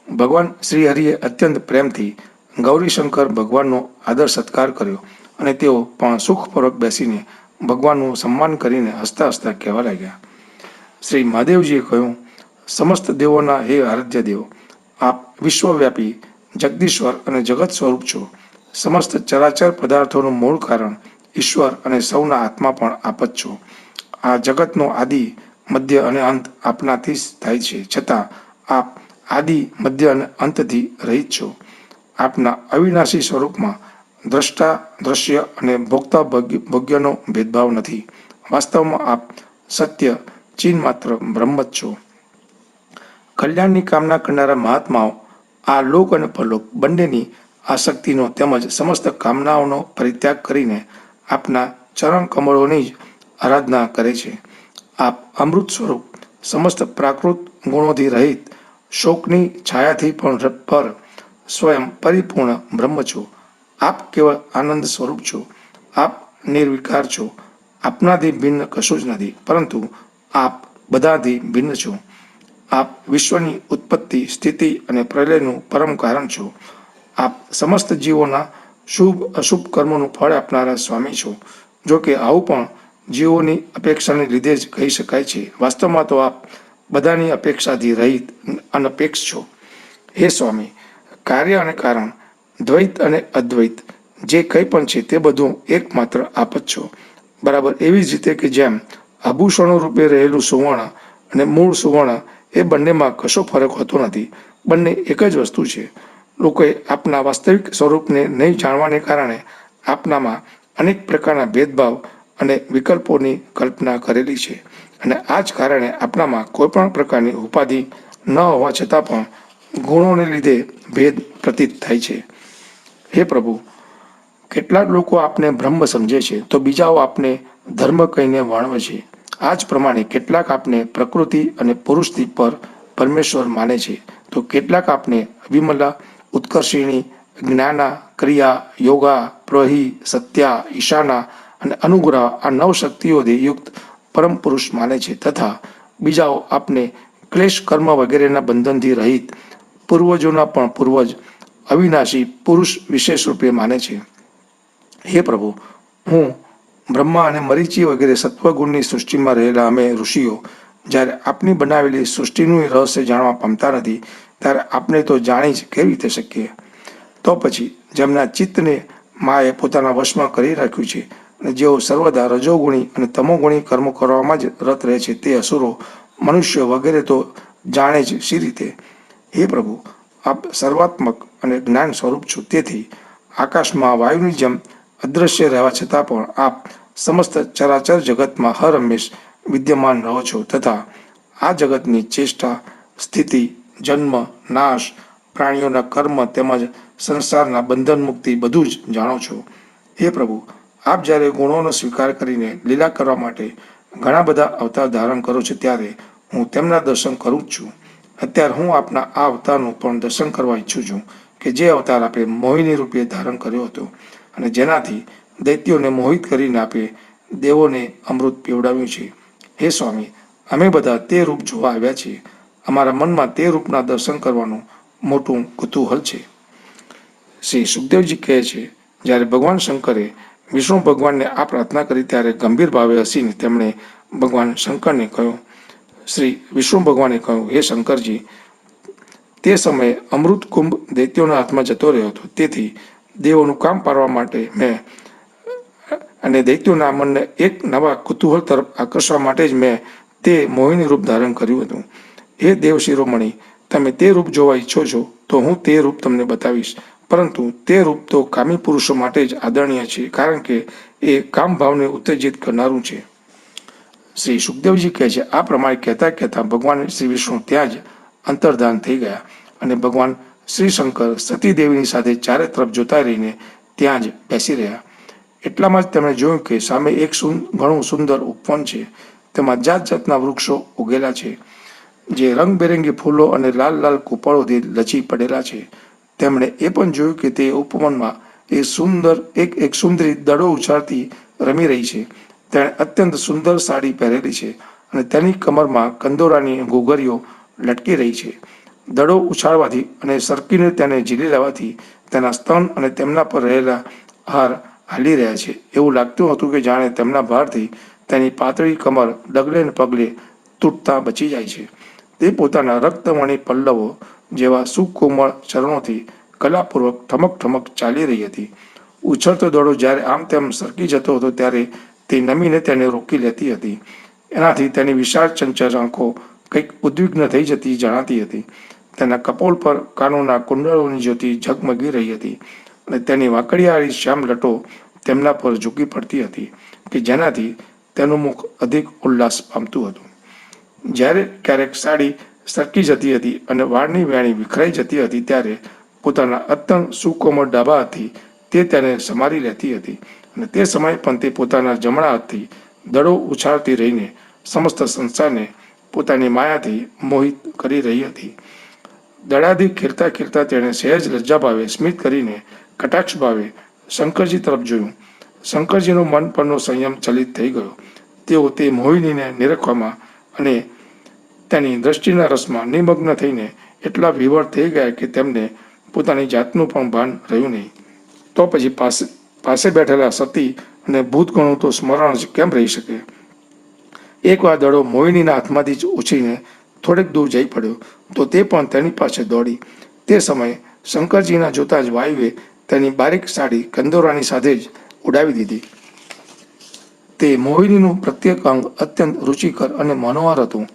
ભગવાન શ્રી હરિએ અત્યંત પ્રેમથી ગૌરીશંકર ભગવાનનો આદર સત્કાર કર્યો અને તેઓ પણ સુખપૂર્વક બેસીને ભગવાનનું સન્માન કરીને હસતા હસતા કહેવા લાગ્યા. શ્રી મહાદેવજીએ કહ્યું, સમસ્ત દેવોના હે આરાધ્ય દેવ, આપ વિશ્વવ્યાપી જગદીશ્વર અને જગત સ્વરૂપ છો. સમસ્ત ચરાચર પદાર્થોનું મૂળ કારણ ઈશ્વર અને સૌના આત્મા પણ આપ જ છો. આ જગતનો આદિ, મધ્ય અને અંત આપનાથી જ થાય છે, છતાં આપ આદિ, મધ્ય અને અંતથી રહિત છો. આપના અવિનાશી સ્વરૂપમાં દ્રષ્ટા, દ્રશ્ય અને ભોગતા ભોગ્યનો ભેદભાવ નથી. વાસ્તવમાં આપ સત્ય ચીન માત્ર બ્રહ્મ જ છો. કલ્યાણની કામના કરનારા મહાત્માઓ આ લોક અને પરલોક બંનેની આસક્તિનો તેમજ સમસ્ત કામનાઓનો પરિત્યાગ કરીને આપના ચરણ કમળોની જ આરાધના કરે છે. આપ અમૃત સ્વરૂપ, સમસ્ત પ્રાકૃત ગુણોથી રહિત, શોકની છાયાથી પણ પર સ્વયં પરિપૂર્ણ બ્રહ્મ છો. આપ કેવળ આનંદ સ્વરૂપ છો. આપ નિર્વિકાર છો. આપનાથી ભિન્ન કશું જ નથી, પરંતુ આપ બધાથી ભિન્ન છો. આપ વિશ્વની ઉત્પત્તિ, સ્થિતિ અને પ્રલયનું પરમ કારણ છો. આપ સમસ્ત જીવોના શુભ અશુભ કર્મોનું ફળ આપનારા સ્વામી છો. જો કે આવું પણ જીવોની અપેક્ષાને લીધે જ કહી શકાય છે. વાસ્તવમાં તો આપ બધાની અપેક્ષાથી રહિત અનપેક્ષ છો. હે સ્વામી, કાર્ય અને કારણ, દ્વૈત અને અદ્વૈત જે કંઈ પણ છે તે બધું એકમાત્ર આપ જ છો. બરાબર એવી જ રીતે કે જેમ આભૂષણો રૂપે રહેલું સુવર્ણ અને મૂળ સુવર્ણ એ બંનેમાં કશો ફરક હોતો નથી, બંને એક જ વસ્તુ છે. લોકોએ આપના વાસ્તવિક સ્વરૂપને નહીં જાણવાને કારણે આપનામાં અનેક પ્રકારના ભેદભાવ અને વિકલ્પોની કલ્પના કરેલી છે, અને આ જ કારણે આપનામાં કોઈ પણ પ્રકારની ઉપાધિ ન હોવા છતાં પણ ગુણોને લીધે ભેદ પ્રતીત થાય છે. હે પ્રભુ, કેટલાક લોકો આપને બ્રહ્મ સમજે છે તો બીજાઓ આપને ધર્મ કહીને વર્ણવે છે. આ જ પ્રમાણે કેટલાક આપને પ્રકૃતિ અને પુરુષથી પર પરમેશ્વર માને છે, તો કેટલાક આપને વિમલા, ઉત્કર્ષિણી, જ્ઞાના, ક્રિયા, યોગા, પ્રહી, સત્યા, ઈશાના અને અનુગ્રહ આ 9 શક્તિઓથી યુક્ત પરમ પુરુષ માને છે, તથા બીજાઓ આપને ક્લેશ, કર્મ વગેરેના બંધનથી રહિત પૂર્વજોના પણ પૂર્વજ અવિનાશી પુરુષ વિશેષ રૂપે માને છે. હે પ્રભુ, હું, બ્રહ્મા અને મરીચી વગેરે સત્વગુણની સૃષ્ટિમાં રહેલા અમે ઋષિઓ જ્યારે આપની બનાવેલી સૃષ્ટિનું રહસ્ય જાણવા પામતા નથી, ત્યારે આપને તો જાણી જ કેવી રીતે શકીએ? તો પછી જેમના ચિત્તને માએ પોતાના વશમાં કરી રાખ્યું છે અને જેઓ સર્વદા રજોગુણી અને તમોગુણી કર્મો કરવામાં જ રત રહે છે, તે અસુરો, મનુષ્યો વગેરે તો જાણે જ શી રીતે? હે પ્રભુ, આપ સર્વાત્મક અને જ્ઞાન સ્વરૂપ છો. તેથી આકાશમાં વાયુની જેમ અદૃશ્ય રહેવા છતાં પણ આપ સમસ્ત ચરાચર જગતમાં હર હંમેશ વિદ્યમાન રહો છો, તથા આ જગતની ચેષ્ટા, સ્થિતિ, જન્મ, નાશ, પ્રાણીઓના કર્મ તેમજ સંસારના બંધન મુક્તિ બધું જ જાણો છો. હે પ્રભુ, આપ જ્યારે ગુણોનો સ્વીકાર કરીને લીલા કરવા માટે ઘણા બધા અવતાર ધારણ કરો છો, ત્યારે હું તેમના દર્શન કરું જ છું. અત્યારે હું આપના આ અવતારનું પણ દર્શન કરવા ઈચ્છું છું કે જે અવતાર આપે મોહિની રૂપે ધારણ કર્યો હતો અને જેનાથી દૈત્યોને મોહિત કરીને આપે દેવોને અમૃત પીવડાવ્યું છે. હે સ્વામી, અમે બધા તે રૂપ જોવા આવ્યા છીએ. અમારા મનમાં તે રૂપના દર્શન કરવાનું મોટું કુતૂહલ છે. શ્રી સુખદેવજી કહે છે, જ્યારે ભગવાન શંકરે વિષ્ણુ ભગવાનને આ પ્રાર્થના કરી ત્યારે ગંભીર ભાવે હસીને તેમણે ભગવાન શંકરને કહ્યું, શ્રી વિષ્ણુ ભગવાને કહ્યું, હે શંકરજી, તે સમયે અમૃત કુંભ દૈત્યોના હાથમાં જતો રહ્યો હતો. તેથી દેવોનું કામ પાડવા માટે અને દૈત્યોના મનને એક નવા કુતૂહલ તરફ આકર્ષવા માટે જ મેં તે મોહિની રૂપ ધારણ કર્યું હતું. હે દેવ શિરોમણી, તમે તે રૂપ જોવા ઈચ્છો છો તો હું તે રૂપ તમને બતાવીશ. પરંતુ તે રૂપ તો કામી પુરુષો માટે જ આદરણીય છે, કારણ કે એ કામ ભાવને ઉત્તેજિત કરનારું છે. શ્રી સુખદેવજી કહે છે, આ પ્રમાણે કહેતા કહેતા ભગવાન શ્રી વિષ્ણુ ત્યાં જ અંતર્ધાન થઈ ગયા અને ભગવાન શ્રી શંકર સતીદેવીની સાથે ચારે તરફ જોતા રહીને ત્યાં જ બેસી રહ્યા. એટલામાં જ તેમણે જોયું કે સામે એક ઘણું સુંદર ઉપવન છે. તેમાં જાત જાતના વૃક્ષો ઉગેલા છે, જે રંગબેરંગી ફૂલો અને લાલ લાલ કૂપળોથી લચી પડેલા છે. તેમણે એ પણ જોયું કે તે ઉપવનમાં એક સુંદરી દડો ઉછાળતી રમી રહી છે. તેણે અત્યંત સુંદર સાડી પહેરેલી છે અને તેની કમરમાં કંદોરાની ઘૂઘરીઓ લટકી રહી છે. દડો ઉછાળવાથી અને સરકીને તેને ઝીલી લેવાથી તેના સ્તન અને તેમના પર રહેલા હાર હાલી રહ્યા છે. એવું લાગતું હતું કે જાણે તેમના ભારથી તેની પાતળી કમર ડગલે ને પગલે તૂટતા બચી જાય છે. તે પોતાના રક્તમણી પલ્લવો જેવા સુકોમળ ચરણોથી કલાપૂર્વક ઠમક ઠમક ચાલી રહી હતી. ઉછળતો દડો જ્યારે આમ તેમ સરકી જતો હતો ત્યારે તે નમીને તેને રોકી લેતી હતી. એનાથી તેની વિશાળ ચંચળ આંખો કંઈક ઉદ્વિગ્ન થઈ જતી જણાતી હતી. તેના કપોળ પર કાનોના કુંડળોની જ્યોતિ ઝગમગી રહી હતી અને તેની વાંકડિયાળી શ્યામ લટો તેમના પર ઝૂકી પડતી હતી કે જેનાથી તેનું મુખ અધિક ઉલ્લાસ પામતું હતું. જ્યારે ક્યારેક સાડી સરકી જતી હતી અને વાળની વેણી વિખરાઈ જતી હતી ત્યારે પોતાના અત્યંત સુકોમળ ડાબા હાથથી તે તેને સમારી લેતી હતી અને તે સમયે પણ તે પોતાના જમણા હાથથી દડો ઉછાળતી રહીને સમસ્ત સંસારને પોતાની માયાથી મોહિત કરી રહી હતી. દડાથી ખીરતા ખીરતા તેણે સહેજ લજ્જા ભાવે સ્મિત કરીને કટાક્ષ ભાવે શંકરજી તરફ જોયું. શંકરજીનું મન પરનો સંયમ ચલિત થઈ ગયો. તેઓ તે મોહિનીને નિરખવામાં અને તેની દ્રષ્ટિના રસમાં નિમગ્ન થઈને એટલા વિવળ થઈ ગયા કે તેમને પોતાની જાતનું પણ ભાન રહ્યું નહીં. તો પછી પાસે બેઠેલા સતી અને ભૂતગણું તો સ્મરણ જ કેમ રહી શકે? એકવાર દડો મોહિનીના હાથમાંથી જ ઉછીને થોડેક દૂર જઈ પડ્યો તો તે પણ તેની પાસે દોડી. તે સમયે શંકરજીના જોતા જ વાયુએ તેની બારીક સાડી કંદોરાની સાથે જ ઉડાવી દીધી. તે મોહિનીનું પ્રત્યેક અંગ અત્યંત રુચિકર અને મનોહર હતું.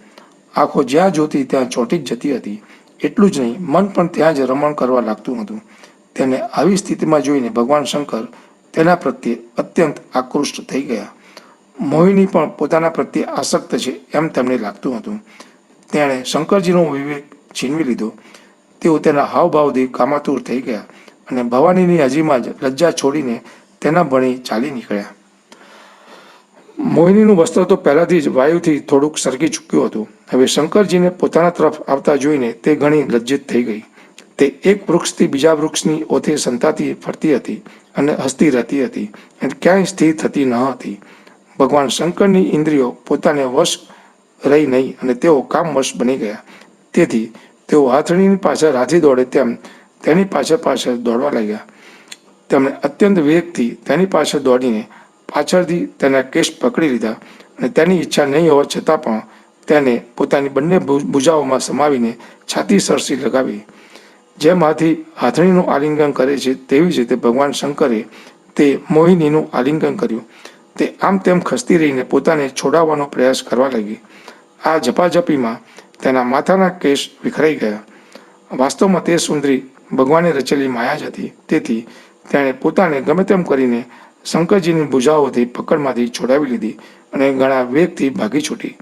આંખો જ્યાં જોતી ત્યાં ચોંટી જ જતી હતી. એટલું જ નહીં, મન પણ ત્યાં જ રમણ કરવા લાગતું હતું. તેને આવી સ્થિતિમાં જોઈને ભગવાન શંકર તેના પ્રત્યે અત્યંત આકૃષ્ટ થઈ ગયા. મોહિની પણ પોતાના પ્રત્યે આસક્ત છે એમ તેમને લાગતું હતું. તેણે શંકરજીનો વિવેક છીનવી લીધો. તેઓ તેના હાવભાવથી કામાતુર થઈ ગયા અને ભવાનીની હાજરીમાં જ લજ્જા છોડીને તેના ભણી ચાલી નીકળ્યા. મોહિનીનું વસ્ત્ર તો પહેલાથી જ વાયુથી થોડુંક સરકી ચૂક્યું હતું. હવે શંકરજીને પોતાના તરફ આવતા જોઈને તે ઘણી લજ્જિત થઈ ગઈ. તે એક વૃક્ષથી બીજા વૃક્ષની ઓથે સંતાતી ફરતી હતી અને હસતી રહેતી હતી અને ક્યાંય સ્થિર થતી ન હતી. ભગવાન શંકરની ઇન્દ્રિયો પોતાને વશ રહી નહીં અને તેઓ કામવશ બની ગયા. તેથી તેઓ હાથણીની પાછળ હાથી દોડે તેમ તેની પાછળ દોડવા લાગ્યા. તેમણે અત્યંત વેગથી તેની પાછળ દોડીને પાછળથી તેના કેશ પકડી લીધા અને તેની ઈચ્છા નહીં હોવા છતાં પણ તેને પોતાની બંને ભુજાઓમાં સમાવીને છાતી સરસી લગાવી. જેમ હાથી હાથણીનું આલિંગન કરે છે તેવી જ રીતે ભગવાન શંકરે તે મોહિનીનું આલિંગન કર્યું. તે આમ તેમ ખસતી રહીને પોતાને છોડાવવાનો પ્રયાસ કરવા લાગી. આ ઝપાઝપીમાં તેના માથાના કેશ વિખરાઈ ગયા. વાસ્તવમાં તે સુંદરી ભગવાને રચેલી માયા જ હતી. તેથી તેણે પોતાને ગમે તેમ કરીને શંકરજીની ભુજાઓથી પકડમાંથી છોડાવી લીધી અને ઘણા વેગથી ભાગી છૂટી.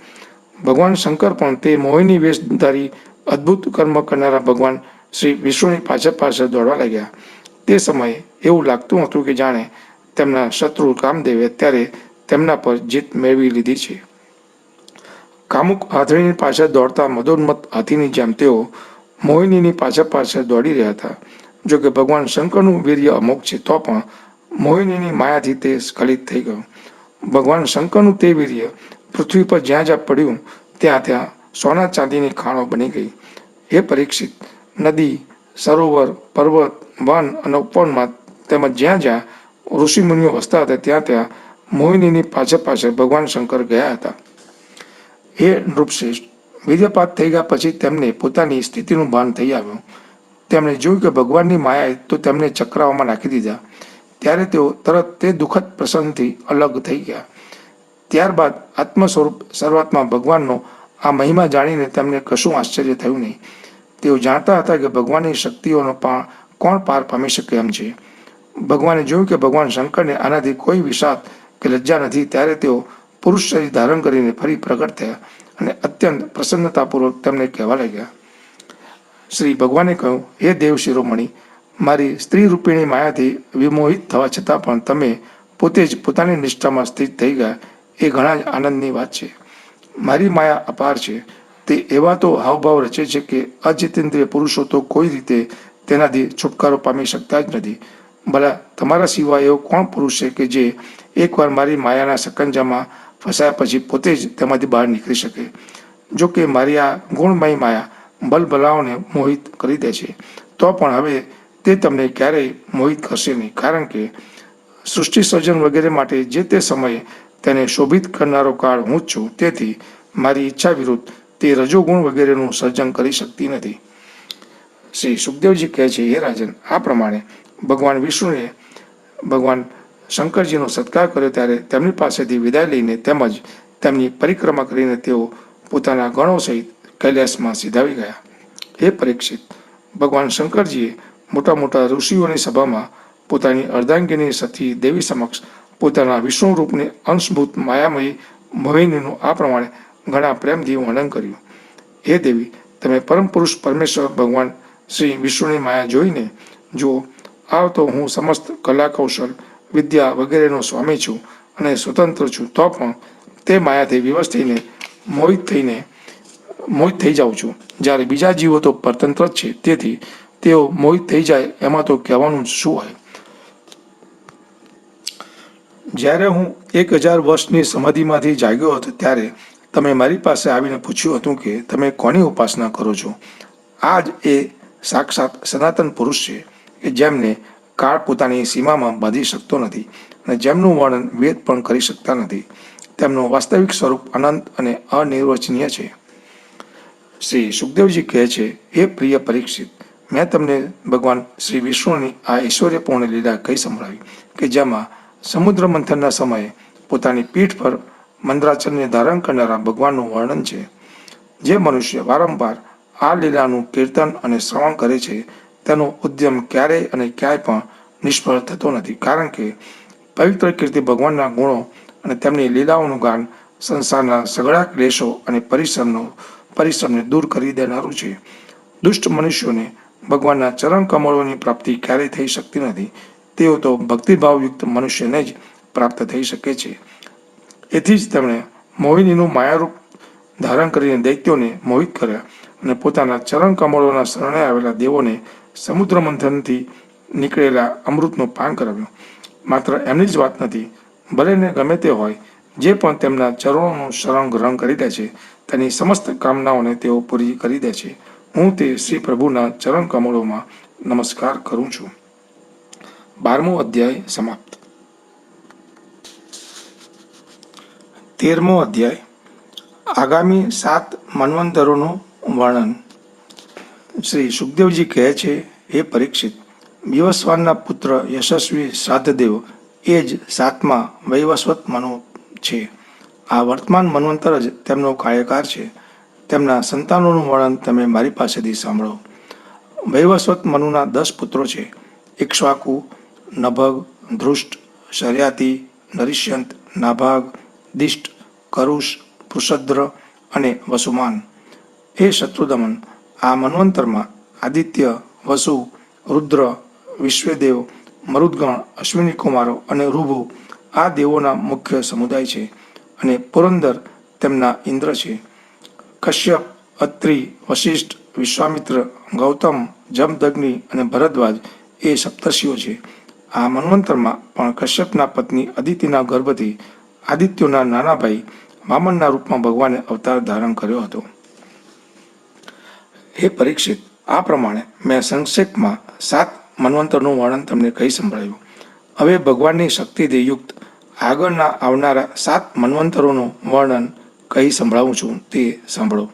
ભગવાન શંકર પણ તે મોહિની વેશ ધારી અદ્ભુત કર્મ કરનારા ભગવાન શ્રી વિષ્ણુની પાછળ દોડવા લાગ્યા. તે સમયે એવું લાગતું હતું કે જાણે તેમના શત્રુ કામદેવે અત્યારે તેમના પર જીત મેળવી લીધી છે. કામુક હાથણીની પાછળ દોડતા મદોન્મત્ત હાથીની જેમ તેઓ મોહિનીની પાછળ દોડી રહ્યા હતા. જોકે ભગવાન શંકરનું વીર્ય અમોઘ છે તો પણ મોહિનીની માયાથી તે સ્ખલિત થઈ ગયું. ભગવાન શંકરનું તે વીર્ય પૃથ્વી પર જ્યાં જ્યાં પડ્યું ત્યાં ત્યાં સોના ચાંદીની ખાણો બની ગઈ. હે પરીક્ષિત, નદી, સરોવર, પર્વત, વન અને ઉપવનમાં તેમજ જ્યાં જ્યાં ઋષિમુનિઓ વસતા હતા ત્યાં ત્યાં મોહિનીની પાછળ ભગવાન શંકર ગયા હતા. હે નૃપશ્રેષ્ઠ, વીર્યપાત થઈ ગયા પછી તેમને પોતાની સ્થિતિનું ભાન થઈ આવ્યું. તેમણે જોયું કે ભગવાનની માયાએ તો તેમને ચક્રાઓમાં નાખી દીધા. ત્યારે તેઓ તરત તે દુઃખદ પ્રસંગથી અલગ થઈ ગયા. ત્યારબાદ આત્મ સ્વરૂપ શરૂઆતમાં ભગવાનનો આ મહિમા જાણીને તેમને કશું આશ્ચર્ય થયું નહીં. તેઓ જાણતા હતા કે ભગવાનની શક્તિઓનો કોણ પાર પામી શકે એમ છે. ભગવાને જોયું કે ભગવાન શંકરને આનાથી કોઈ વિષાદ કે લજ્જા નથી. ત્યારે તેઓ પુરુષ શરીર ધારણ કરીને ફરી પ્રગટ થયા અને અત્યંત પ્રસન્નતાપૂર્વક તેમને કહેવા લાગ્યા. શ્રી ભગવાને કહ્યું, હે દેવ શિરોમણી, મારી સ્ત્રી રૂપિણી માયાથી વિમોહિત થવા છતાં પણ તમે પોતે જ પોતાની નિષ્ઠામાં સ્થિત થઈ ગયા એ ઘણા જ આનંદની વાત છે. મારી માયા અપાર છે. તે એવા તો હાવભાવ રચે છે કે અજિતેન્દ્રિય પુરુષો તો કોઈ રીતે તેનાથી છુટકારો પામી શકતા જ નથી. ભલા તમારા સિવાય એવો કોણ પુરુષ છે કે જે એકવાર મારી માયાના સકંજામાં ફસાયા પછી પોતે જ તેમાંથી બહાર નીકળી શકે? જો કે મારી આ ગુણમય માયા ભલભલાઓને મોહિત કરી દે છે, તો પણ હવે તે તમને ક્યારેય મોહિત કરશે નહીં, કારણ કે સૃષ્ટિ સર્જન વગેરે માટે જે તે સમયે તેને શોભિત કરનારો કાળ હું જ છું. તેથી મારી ઈચ્છા વિરુદ્ધ તે રજોગુણ વગેરેનું સર્જન કરી શકતી નથી. શ્રી સુખદેવજી કહે છે, હે રાજન, આ પ્રમાણે ભગવાન વિષ્ણુએ ભગવાન શંકરજીનો સત્કાર કર્યો ત્યારે તેમની પાસેથી વિદાય લઈને તેમજ તેમની પરિક્રમા કરીને તેઓ પોતાના ગણો સહિત કૈલાસમાં સિધાવી ગયા. હે પરીક્ષિત, ભગવાન શંકરજીએ મોટા મોટા ઋષિઓની સભામાં પોતાની અર્ધાંગીની સતી દેવી સમક્ષ પોતાના વિષ્ણુ રૂપને અંશભૂત માયામયી મોહિનીનું આ પ્રમાણે ઘણા પ્રેમથી વર્ણન કર્યું. હે દેવી, તમે પરમ પુરુષ પરમેશ્વર ભગવાન શ્રી વિષ્ણુની માયા જોઈને જુઓ. આવ તો હું સમસ્ત કલા કૌશલ વિદ્યા વગેરેનો સ્વામી છું અને સ્વતંત્ર છું, તો પણ તે માયાથી વિવશ થઈને મોહિત થઈ જાઉં છું. જ્યારે બીજા જીવો તો પરતંત્ર જ છે, તેથી તેઓ મોહિત થઈ જાય એમાં તો કહેવાનું શું હોય. જ્યારે હું 1000 વર્ષની સમાધિમાંથી જાગ્યો હતો ત્યારે તમે મારી પાસે આવીને પૂછ્યું હતું કે તમે કોની ઉપાસના કરો છો. આ જ એ સાક્ષાત સનાતન પુરુષ છે કે જેમને કાળ પોતાની સીમામાં બાંધી શકતો નથી અને જેમનું વર્ણન વેદ પણ કરી શકતા નથી. તેમનું વાસ્તવિક સ્વરૂપ અનંત અને અનિર્વચનીય છે. શ્રી સુખદેવજી કહે છે, હે પ્રિય પરીક્ષિત, મેં તમને ભગવાન શ્રી વિષ્ણુની આ ઐશ્વર્યપૂર્ણ લીલા કહી સંભળાવી કે જેમાં સમુદ્ર મંથનના સમયે પોતાની પીઠ પર મંદ્રાચલને ધારણ કરનારા ભગવાનનું વર્ણન છે. જે મનુષ્ય વારંવાર આ લીલાનું કીર્તન અને શ્રવણ કરે છે તેનો ઉદ્યમ ક્યારેય અને ક્યાંય પણ નિષ્ફળ થતો નથી, કારણ કે પવિત્ર કીર્તિ ભગવાનના ગુણો અને તેમની લીલાઓનું ગાન સંસારના સઘળા ક્લેશો અને પરિશ્રમને દૂર કરી દેનારું છે. દુષ્ટ મનુષ્યોને ભગવાનના ચરણ કમળોની પ્રાપ્તિ ક્યારેય થઈ શકતી નથી. તેઓ તો ભક્તિભાવયુક્ત મનુષ્યને જ પ્રાપ્ત થઈ શકે છે. એથી જ તેમણે મોહિનીનું માયારૂપ ધારણ કરીને દૈત્યોને મોહિત કર્યા અને પોતાના ચરણ કમળોના શરણે આવેલા દેવોને સમુદ્ર મંથનથી નીકળેલા અમૃતનું પાન કરાવ્યું. માત્ર એમની જ વાત નથી, ભલે ને ગમે તે હોય, જે પણ તેમના ચરણોનું શરણ ગ્રહણ કરી દે છે તેની સમસ્ત કામનાઓને તેઓ પૂરી કરી દે છે. હું તે શ્રી પ્રભુના ચરણ કમળોમાં નમસ્કાર કરું છું. 12મો અધ્યાય સમાપ્ત. 13મો અધ્યાય આગામી 7 મન્વંતરોનું વર્ણન. શ્રી સુખદેવજી કહે છે, હે પરીક્ષિત, વિવસ્વાનના પુત્ર યશસ્વી શ્રાદ્ધદેવ એ જ 7મા વૈવસ્વત મનુ છે. આ વર્તમાન મન્વંતર જ તેમનો કાર્યકાર છે. તેમના સંતાનોનું વર્ણન તમે મારી પાસેથી સાંભળો. વૈવસ્વત મનુના 10 પુત્રો છે: ઇક્ષ્વાકુ, નભગ, ધૃષ્ટ, શર્યાતિ, નરિષ્યંત, નાભાગ, દિષ્ટ, કરુષ, પૃષદ્ર અને વસુમાન. હે શત્રુદમન, આ મન્વંતરમાં આદિત્ય, વસુ, રુદ્ર, વિશ્વેદેવ, મરુદ્ગણ, અશ્વિની કુમારો અને ઋભુ આ દેવોના મુખ્ય સમુદાય છે અને પુરંદર તેમના ઇન્દ્ર છે. કશ્યપ, અત્રિ, વશિષ્ઠ, વિશ્વામિત્ર, ગૌતમ, જમદગ્નિ અને ભરદ્વાજ એ સપ્તર્ષિઓ છે. આ મન્વંતરમાં પણ કશ્યપના પત્ની અદિતિના ગર્ભથી આદિત્યોના નાના ભાઈ વામનના રૂપમાં ભગવાને અવતાર ધારણ કર્યો હતો. હે પરીક્ષિત, આ પ્રમાણે મેં સંક્ષેપમાં 7 મન્વંતરનું વર્ણન તમને કહી સંભળાવ્યું. હવે ભગવાનની શક્તિથી યુક્ત આગળના આવનારા 7 મન્વંતરોનું વર્ણન કહી સંભળાવું છું, તે સાંભળો.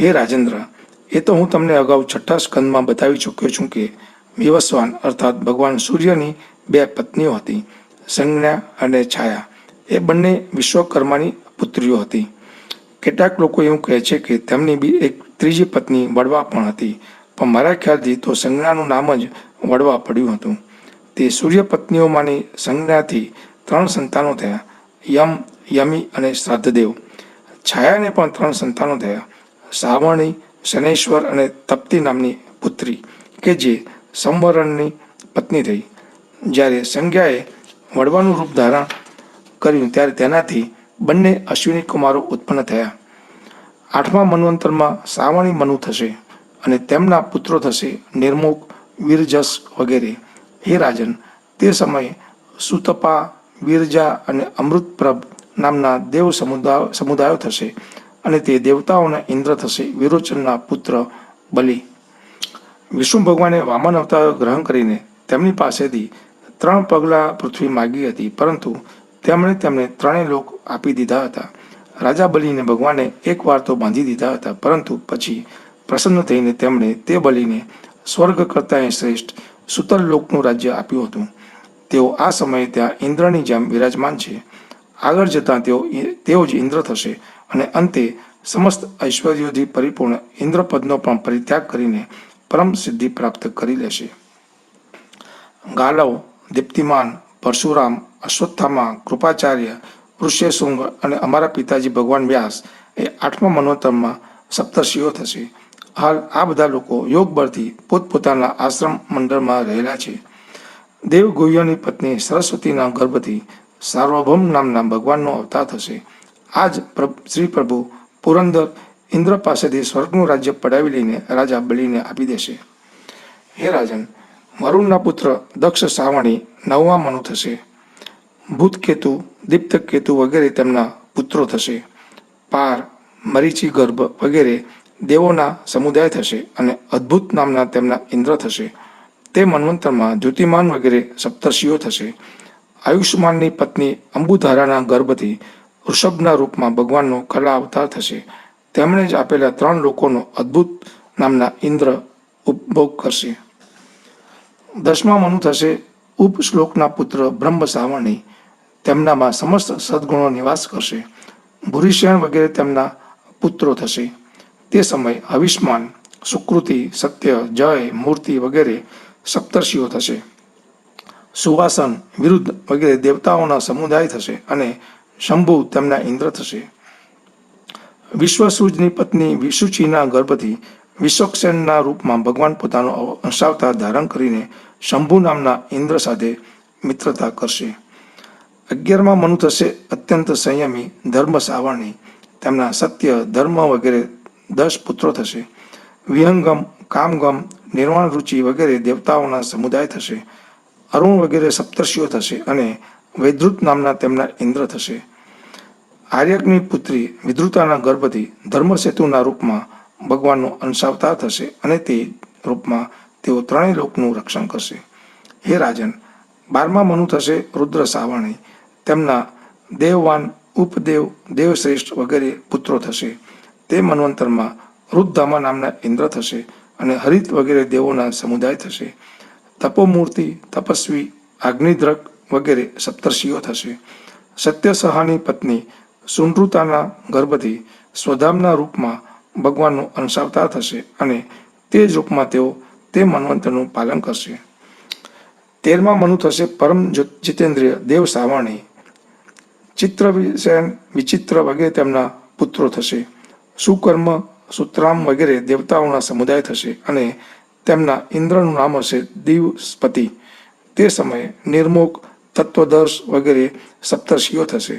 હે રાજેન્દ્ર, એ તો હું તમને અગાઉ 6ઠ્ઠા સ્કંદમાં બતાવી ચૂક્યો છું કે વિવસ્વાન અર્થાત ભગવાન સૂર્યની 2 પત્નીઓ હતી, સંજ્ઞા અને છાયા. એ બંને વિશ્વકર્માની પુત્રીઓ હતી. કેટલાક લોકો એવું કહે છે કે તેમની એક ત્રીજી પત્ની વડવા પણ હતી, પણ મારા ખ્યાલથી તો સંજ્ઞાનું નામ જ વડવા પડ્યું હતું. તે સૂર્ય પત્નીઓમાંની સંજ્ઞાથી 3 સંતાનો થયા: યમ, યમી અને શ્રાદ્ધદેવ. છાયાને પણ 3 સંતાનો થયા: સાવર્ણી, શનૈશ્વર અને તપ્તી નામની પુત્રી, કે જે સંવરણની પત્ની થઈ. જ્યારે સંજ્ઞાએ વડવાનું રૂપ ધારણ કર્યું ત્યારે તેનાથી બંને અશ્વિની કુમારો ઉત્પન્ન થયા. 8મા મન્વંતરમાં સાવર્ણી મનુ થશે અને તેમના પુત્રો થશે નિર્મુખ, વીરજસ વગેરે. હે રાજન, તે સમયે સુતપા, વીરજા અને અમૃતપ્રભ નામના દેવ સમુદાયો થશે અને તે દેવતાઓના ઇન્દ્ર થશે વિરોચનના પુત્ર બલિ. વિષ્ણુ ભગવાને વામન અવતાર ગ્રહણ કરીને તેમની પાસેથી 3 પગલાં પૃથ્વી માગી હતી, પરંતુ તેમણે તેમને 3 લોક આપી દીધા હતા. રાજા બલિને ભગવાને એકવાર તો બાંધી દીધા હતા, પરંતુ પછી પ્રસન્ન થઈને તેમણે તે બલિને સ્વર્ગ કરતાં શ્રેષ્ઠ સુતલ લોકનું રાજ્ય આપ્યું હતું. તેઓ આ સમયે ત્યાં ઇન્દ્રની જેમ વિરાજમાન છે. આગળ જતાં તેઓ જ ઇન્દ્ર થશે અને અંતે સમસ્ત ઐશ્વર્યોથી પરિપૂર્ણ ઇન્દ્રપદનો પણ પરિત્યાગ કરીને પરમ સિદ્ધિ પ્રાપ્ત કરી લેશે. ગાલવ, દીપ્તિમાન, પરશુરામ, અશ્વત્થામા, કૃપાચાર્ય, ઋષ્યશૃંગ અને અમારા પિતાજી ભગવાન વ્યાસ એ 8મા મન્વંતરમાં સપ્તર્ષિઓ થશે. હાલ આ બધા લોકો યોગ બળથી પોતપોતાના આશ્રમ મંડળમાં રહેલા છે. દેવગુહ્યની પત્ની સરસ્વતીના ગર્ભથી સાર્વભૌમ નામના ભગવાનનો અવતાર થશે. આ જ શ્રી પ્રભુ પુરંદર ઇન્દ્ર પાસેથી સ્વર્ગનું રાજ્ય પડાવી લઈને રાજા બલિને આપી દેશે. હે રાજન, વરુણના પુત્ર દક્ષ સાવર્ણી 9મા મનુ થશે. ભૂતકેતુ, દીપ્તકેતુ વગેરે તેમના પુત્રો થશે. પાર, મરીચી ગર્ભ વગેરે દેવોના સમુદાય થશે અને અદ્ભુત નામના તેમના ઇન્દ્ર થશે. તે મન્વંતરમાં દ્યુતિમાન વગેરે સપ્તર્ષિઓ થશે. આયુષ્માનની પત્ની અંબુધારાના ગર્ભથી ઋષભના રૂપમાં ભગવાનનો કલા અવતાર થશે. તેમણે જ આપેલા 3 લોકોનો અદ્ભુત નામના ઇન્દ્ર ઉપભોગ કરશે. 10મા મનુ થશે ઉપશ્લોકના પુત્ર બ્રહ્મ સાવર્ણી. તેમનામાં સમસ્ત સદ્ગુણો નિવાસ કરશે. ભૂરિશેણ વગેરે તેમના પુત્રો થશે. તે સમય હવિષ્માન, સુકૃતિ, સત્ય, જય, મૂર્તિ વગેરે સપ્તર્ષિઓ થશે. સુવાસન, વિરુદ્ધ વગેરે દેવતાઓના સમુદાય થશે અને શંભુ તેમના ઇન્દ્ર થશે. વિશ્વસૃજની પત્ની વિશુચિના ગર્ભથી વિશ્વક્સેનના રૂપમાં ભગવાન પોતાનો અંશાવતાર ધારણ કરીને શંભુ નામના ઇન્દ્ર સાથે મિત્રતા કરશે. 11મા મનુ થશે અત્યંત સંયમી ધર્મ સાવર્ણી. તેમના સત્ય, ધર્મ વગેરે 10 પુત્રો થશે. વિહંગમ, કામગમ, નિર્વાણ રુચિ વગેરે દેવતાઓના સમુદાય થશે. અરુણ વગેરે સપ્તર્ષિઓ થશે અને વૈદ્રુત નામના તેમના ઇન્દ્ર થશે. આર્યકની પુત્રી વિદ્રુતાના ગર્ભથી ધર્મસેતુના રૂપમાં ભગવાનનો અંશાવતાર થશે અને તે રૂપમાં તેઓ 3 લોકનું રક્ષણ કરશે. હે રાજન, 12મા મનુ થશે રુદ્ર સાવર્ણી. તેમના દેવવાન, ઉપદેવ, દેવશ્રેષ્ઠ વગેરે પુત્રો થશે. તે મન્વંતરમાં રુદ્ધામા નામના ઇન્દ્ર થશે અને હરિત વગેરે દેવોના સમુદાય થશે. તપોમૂર્તિ, તપસ્વી, અગ્નિદ્રક વગેરે સપ્તર્ષિઓ થશે. સત્યસહાની પત્ની સુનૃતાના ગર્ભથી સ્વધામના રૂપમાં ભગવાનનો અંશાવતાર થશે અને તે જ રૂપમાં તેઓ તે મન્વંતરનું પાલન કરશે. 13મા મનુ થશે પરમ જીતેન્દ્રિય દેવ સાવર્ણી. ચિત્રવિસેન, વિચિત્ર વગેરે તેમના પુત્રો થશે. સુકર્મ, સુતરામ વગેરે દેવતાઓના સમુદાય થશે અને તેમના ઇન્દ્રનું નામ હશે દિવસ્પતિ. તે સમયે નિર્મુખ, તત્વદર્શ વગેરે સપ્તર્ષિઓ થશે.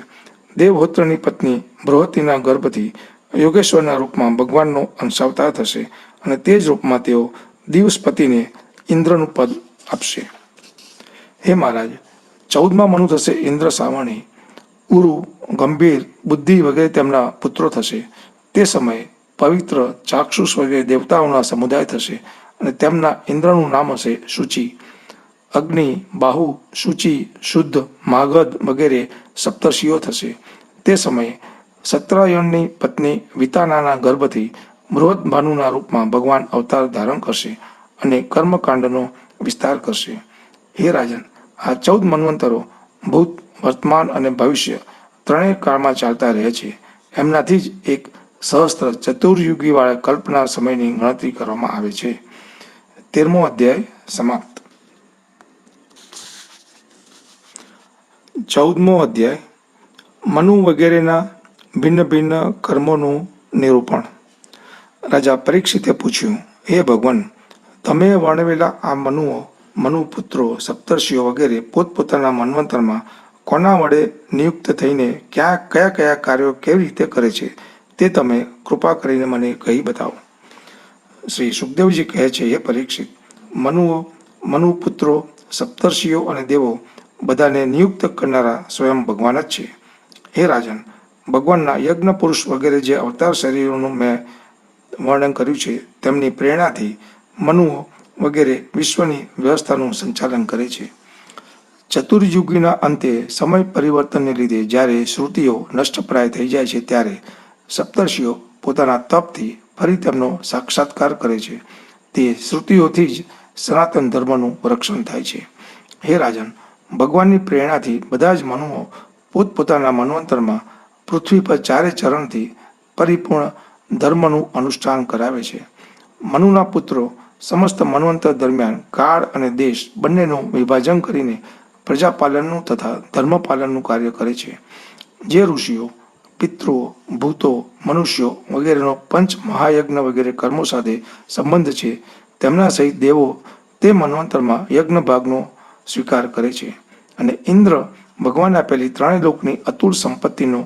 દેવહોત્રની પત્ની બૃહતિના ગર્ભથી યોગેશ્વરના રૂપમાં ભગવાનનો અંશાવતાર થશે અને તે જ રૂપમાં તેઓ દિવસ્પતિને ઇન્દ્રનું પદ આપશે. હે મહારાજ, 14મા મનુ થશે ઇન્દ્ર સાવર્ણી. ઉરુ, ગંભીર, બુદ્ધિ વગેરે તેમના પુત્રો થશે. તે સમયે પવિત્ર, ચાક્ષુષ વગેરે દેવતાઓના સમુદાય થશે અને તેમના ઇન્દ્રનું નામ હશે શુચિ. અગ્નિ, બાહુ, શુચિ, શુદ્ધ, માગધ વગેરે સપ્તર્ષિઓ થશે. તે સમયે સત્રાયણની પત્ની વિતાનાના ગર્ભથી બૃહદ ભાનુના રૂપમાં ભગવાન અવતાર ધારણ કરશે અને કર્મકાંડનો વિસ્તાર કરશે. હે રાજન, આ 14 મન્વંતરો ભૂત, વર્તમાન અને ભવિષ્ય ત્રણેય કાળમાં ચાલતા રહે છે. એમનાથી જ એક સહસ્ત્ર ચતુર્યુગીવાળા કલ્પના સમયની ગણતરી કરવામાં આવે છે. 13મો અધ્યાય સમાપ્ત. 14મો અધ્યાય મનુ વગેરેના ભિન્ન ભિન્ન કર્મોનું નિરૂપણ. રાજા પરીક્ષિતે પૂછ્યું, હે ભગવાન, તમે વર્ણવેલા આ મનુઓ, મનુપુત્રો, સપ્તર્ષિઓ વગેરે પોતપોતાના મન્વંતરમાં કોના વડે નિયુક્ત થઈને કયા કયા કાર્યો કેવી રીતે કરે છે તે તમે કૃપા કરીને મને કહી બતાવો. શ્રી સુખદેવજી કહે છે, હે પરીક્ષિત, મનુઓ, મનુપુત્રો, સપ્તર્ષિઓ અને દેવો બધાને નિયુક્ત કરનારા સ્વયં ભગવાન જ છે. હે રાજન, ભગવાનના યજ્ઞ પુરુષ વગેરે જે અવતાર શરીરોનું મેં વર્ણન કર્યું છે તેમની પ્રેરણાથી મનુઓ વગેરે વિશ્વની વ્યવસ્થાનું સંચાલન કરે છે. ચતુર્યુગીના અંતે સમય પરિવર્તનને લીધે જ્યારે શ્રુતિઓ નષ્ટપ્રાય થઈ જાય છે ત્યારે સપ્તર્ષિઓ પોતાના તપથી ફરી તેમનો સાક્ષાત્કાર કરે છે. તે શ્રુતિઓથી જ સનાતન ધર્મનું રક્ષણ થાય છે. હે રાજન, ભગવાનની પ્રેરણાથી બધા જ મનુઓ પોતપોતાના મન્વંતરમાં પૃથ્વી પર ચારે ચરણથી પરિપૂર્ણ ધર્મનું અનુષ્ઠાન કરાવે છે. મનુના પુત્રો સમસ્ત મન્વંતર દરમિયાન કાળ અને દેશ બંનેનું વિભાજન કરીને પ્રજાપાલનનું તથા ધર્મપાલનનું કાર્ય કરે છે. જે ઋષિઓ, પિતૃઓ, ભૂતો, મનુષ્યો વગેરેનો પંચ મહાયજ્ઞ વગેરે કર્મો સાથે સંબંધ છે તેમના સહિત દેવો તે મન્વંતરમાં યજ્ઞ ભાગનો સ્વીકાર કરે છે અને ઇન્દ્ર ભગવાન આપેલી ત્રણેય લોકની અતુલ સંપત્તિનો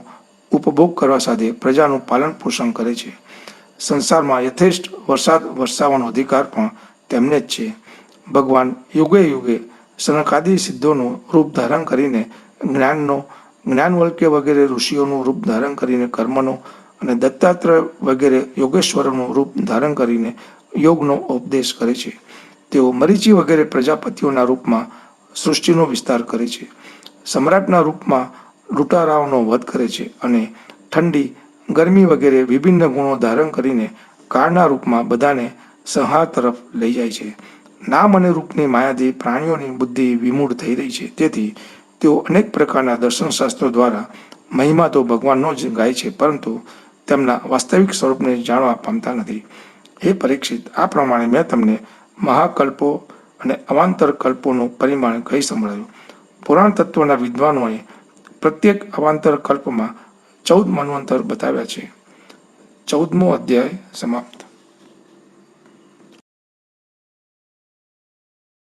ઉપભોગ કરવા સાથે પ્રજાનું પાલન પોષણ કરે છે. સંસારમાં યથેષ્ટ વરસાદ વરસાવવાનો અધિકાર પણ તેમને જ છે. ભગવાન યુગે યુગે સનકાદિ સિદ્ધોનું રૂપ ધારણ કરીને જ્ઞાનવલ્ક્ય વગેરે ઋષિઓનું રૂપ ધારણ કરીને કર્મનો અને દત્તાત્રેય વગેરે યોગેશ્વરોનું રૂપ ધારણ કરીને યોગનો ઉપદેશ કરે છે. તેઓ મરીચી વગેરે પ્રજાપતિઓના રૂપમાં સૃષ્ટિનો વિસ્તાર કરે છે. સમ્રાટના રૂપમાં લૂંટારાઓનો વધ કરે છે અને ઠંડી, ગરમી વગેરે વિભિન્ન ગુણો ધારણ કરીને કાળના રૂપમાં બધાને સંહાર તરફ લઈ જાય છે. નામ અને રૂપની માયાથી પ્રાણીઓની બુદ્ધિ વિમૂઢ થઈ રહી છે. તેથી તેઓ અનેક પ્રકારના દર્શનશાસ્ત્રો દ્વારા મહિમા તો ભગવાનનો જ ગાય છે, પરંતુ તેમના વાસ્તવિક સ્વરૂપને જાણવા પામતા નથી. હે પરીક્ષિત, આ પ્રમાણે મેં તમને મહાકલ્પો અને અવાંતર કલ્પોનું પરિમાણ કહી સંભળાવ્યું. પુરાણ તત્વના વિદ્વાનોએ પ્રત્યેક અવાંતર કલ્પમાં 14 મન્વંતર બતાવ્યા છે. 14મો અધ્યાય સમાપ્ત.